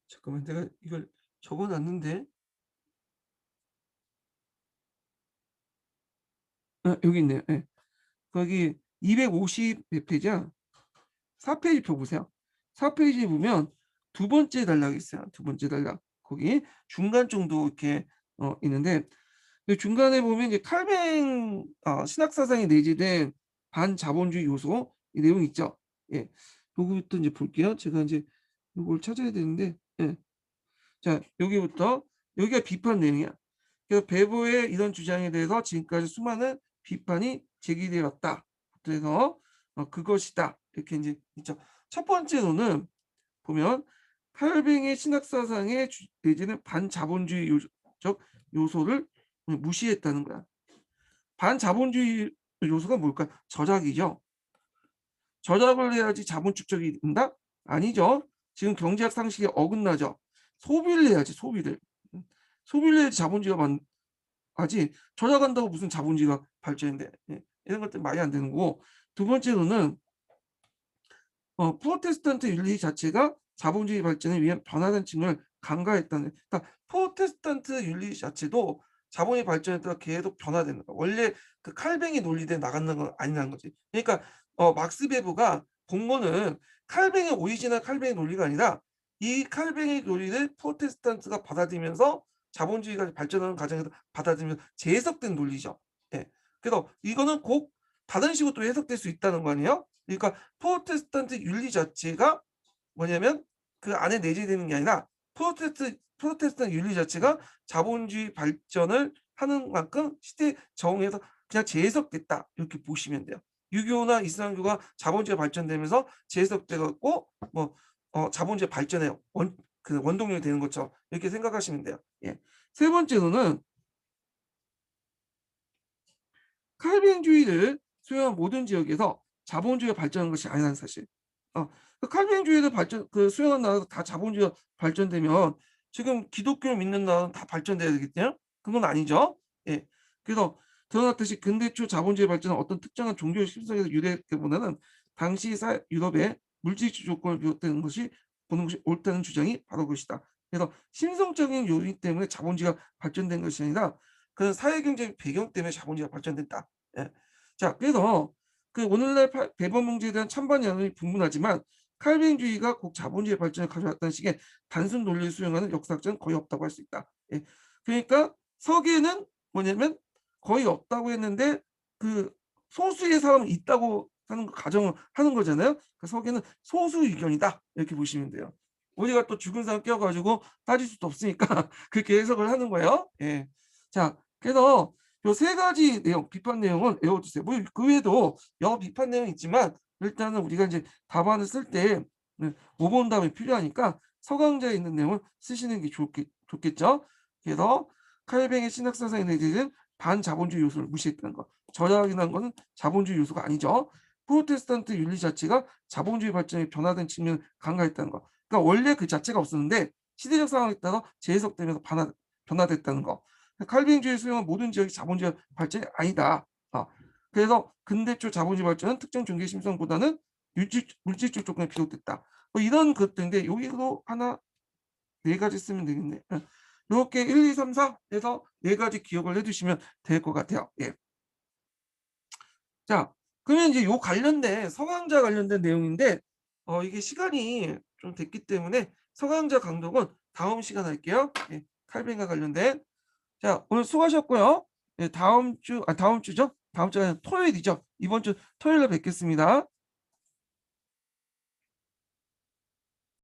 잠깐만 내가 이걸 적어 놨는데 여기 있네요. 예. 거기 250 몇 페이지야? 4 페이지 펴 보세요. 4 페이지에 보면 두 번째 단락이 있어요. 두 번째 단락. 거기 중간 정도 이렇게 있는데 그 중간에 보면 이제 칼뱅 신학 사상이 내재된 반자본주의 요소 이 내용 있죠. 예. 요거부터 이제 볼게요. 제가 인제 요걸 찾아야 되는데 예. 자, 여기부터 여기가 비판 내용이야. 그래서 배보의 이런 주장에 대해서 지금까지 수많은 비판이 제기되어 왔다. 그래서 그것이다. 이렇게 인제 있죠. 첫 번째로는 보면 칼뱅의 신학 사상의 내지는 반자본주의 적 요소를 무시했다는 거야. 반자본주의 요소가 뭘까? 저작이죠. 저작을 해야지 자본 축적이 된다? 아니죠. 지금 경제학 상식에 어긋나죠. 소비를 해야지 소비를. 소비를 해야지 자본주의가 하지 저작한다고 무슨 자본주의가 발전돼. 예. 이런 것들 말이 안 되는 거고 두 번째로는 프로테스탄트 윤리 자체가 자본주의 발전을 위한 변화된 측면을 간과했다는 그러니까 프로테스탄트 윤리 자체도 자본의 발전에 따라 계속 변화되는 거야. 원래 그 칼뱅이 논리대로 나가는 건 아니라는 거지. 그러니까 막스 베버가 본 거는 칼뱅의 오리지널 칼뱅의 논리가 아니라 이 칼뱅의 논리를 프로테스탄트가 받아들이면서 자본주의가 발전하는 과정에서 받아들이면서 재해석된 논리죠. 예. 그래서 이거는 꼭 다른 식으로 또 해석될 수 있다는 거 아니에요? 그러니까 프로테스탄트 윤리 자체가 뭐냐면 그 안에 내재되는 게 아니라 프로테스탄트 윤리 자체가 자본주의 발전을 하는 만큼 시대에 적응해서 그냥 재해석됐다 이렇게 보시면 돼요. 유교나 이슬람교가 자본주의가 발전되면서 재해석돼 갖고 뭐 자본주의 발전의 원동력이 되는 것처럼 이렇게 생각하시면 돼요. 예. 세 번째로는 칼빈주의를 수용한 모든 지역에서 자본주의가 발전한 것이 아니라는 사실. 그 칼빈주의를 수용한 나라도 다 자본주의가 발전되면 지금 기독교를 믿는 나라는 다 발전돼야 되겠네요? 그건 아니죠. 예. 그래서 드러났듯이 근대 초 자본주의 발전은 어떤 특정한 종교의 실성에서 유래했기보다는 당시 유럽의 물질적 조건을 보는 것이 옳다는 주장이 바로 그것이다. 그래서 심성적인 요인 때문에 자본주의가 발전된 것이 아니라 그런 사회경제적 배경 때문에 자본주의가 발전됐다. 예. 자, 그래서 그 오늘날 배번 문제에 대한 찬반 여론이 분분하지만 칼빈주의가 꼭 자본주의 발전을 가져왔다는 식의 단순 논리를 수용하는 역사학자는 거의 없다고 할 수 있다. 예. 그러니까 석에는 뭐냐면 거의 없다고 했는데 그 소수의 사람은 있다고 하는 거 가정을 하는 거잖아요. 그 석에는 소수 의견이다 이렇게 보시면 돼요. 우리가 또 죽은 사람 끼워 가지고 따질 수도 없으니까 그렇게 해석을 하는 거예요. 예. 자, 그래서 요 세 가지 내용 비판 내용은 외워 두세요. 뭐 그 외에도 여러 비판 내용이 있지만 일단은 우리가 인제 답안을 쓸 때 모범답이 필요하니까 서강자에 있는 내용을 쓰시는 게 좋겠죠. 그래서 칼뱅의 신학 사상에 대해서는 반자본주의 요소를 무시했다는 거. 저항이라는 거는 자본주의 요소가 아니죠. 프로테스탄트 윤리 자체가 자본주의 발전에 변화된 측면을 간과했다는 거. 그러니까 원래 그 자체가 없었는데 시대적 상황에 따라 재해석되면서 변화됐다는 거. 칼뱅주의 수용한 모든 지역이 자본주의 발전이 아니다. 그래서 근대적 자본주의 발전은 특정 종교의 심성보다는 물질적 조건에 비롯됐다. 뭐 이런 것들인데 여기도 하나 네 가지 쓰면 되겠네. 요렇게 1, 2, 3, 4 해서 네 가지 기억을 해 두시면 될 것 같아요. 예. 자, 그러면 이제 요 관련된 서강자 관련된 내용인데 이게 시간이 좀 됐기 때문에 서강자 강독은 다음 시간에 할게요. 예. 칼빈과 관련된. 자, 오늘 수고하셨고요. 예, 다음 주죠? 다음 주가 아니라 토요일이죠. 이번 주 토요일에 뵙겠습니다.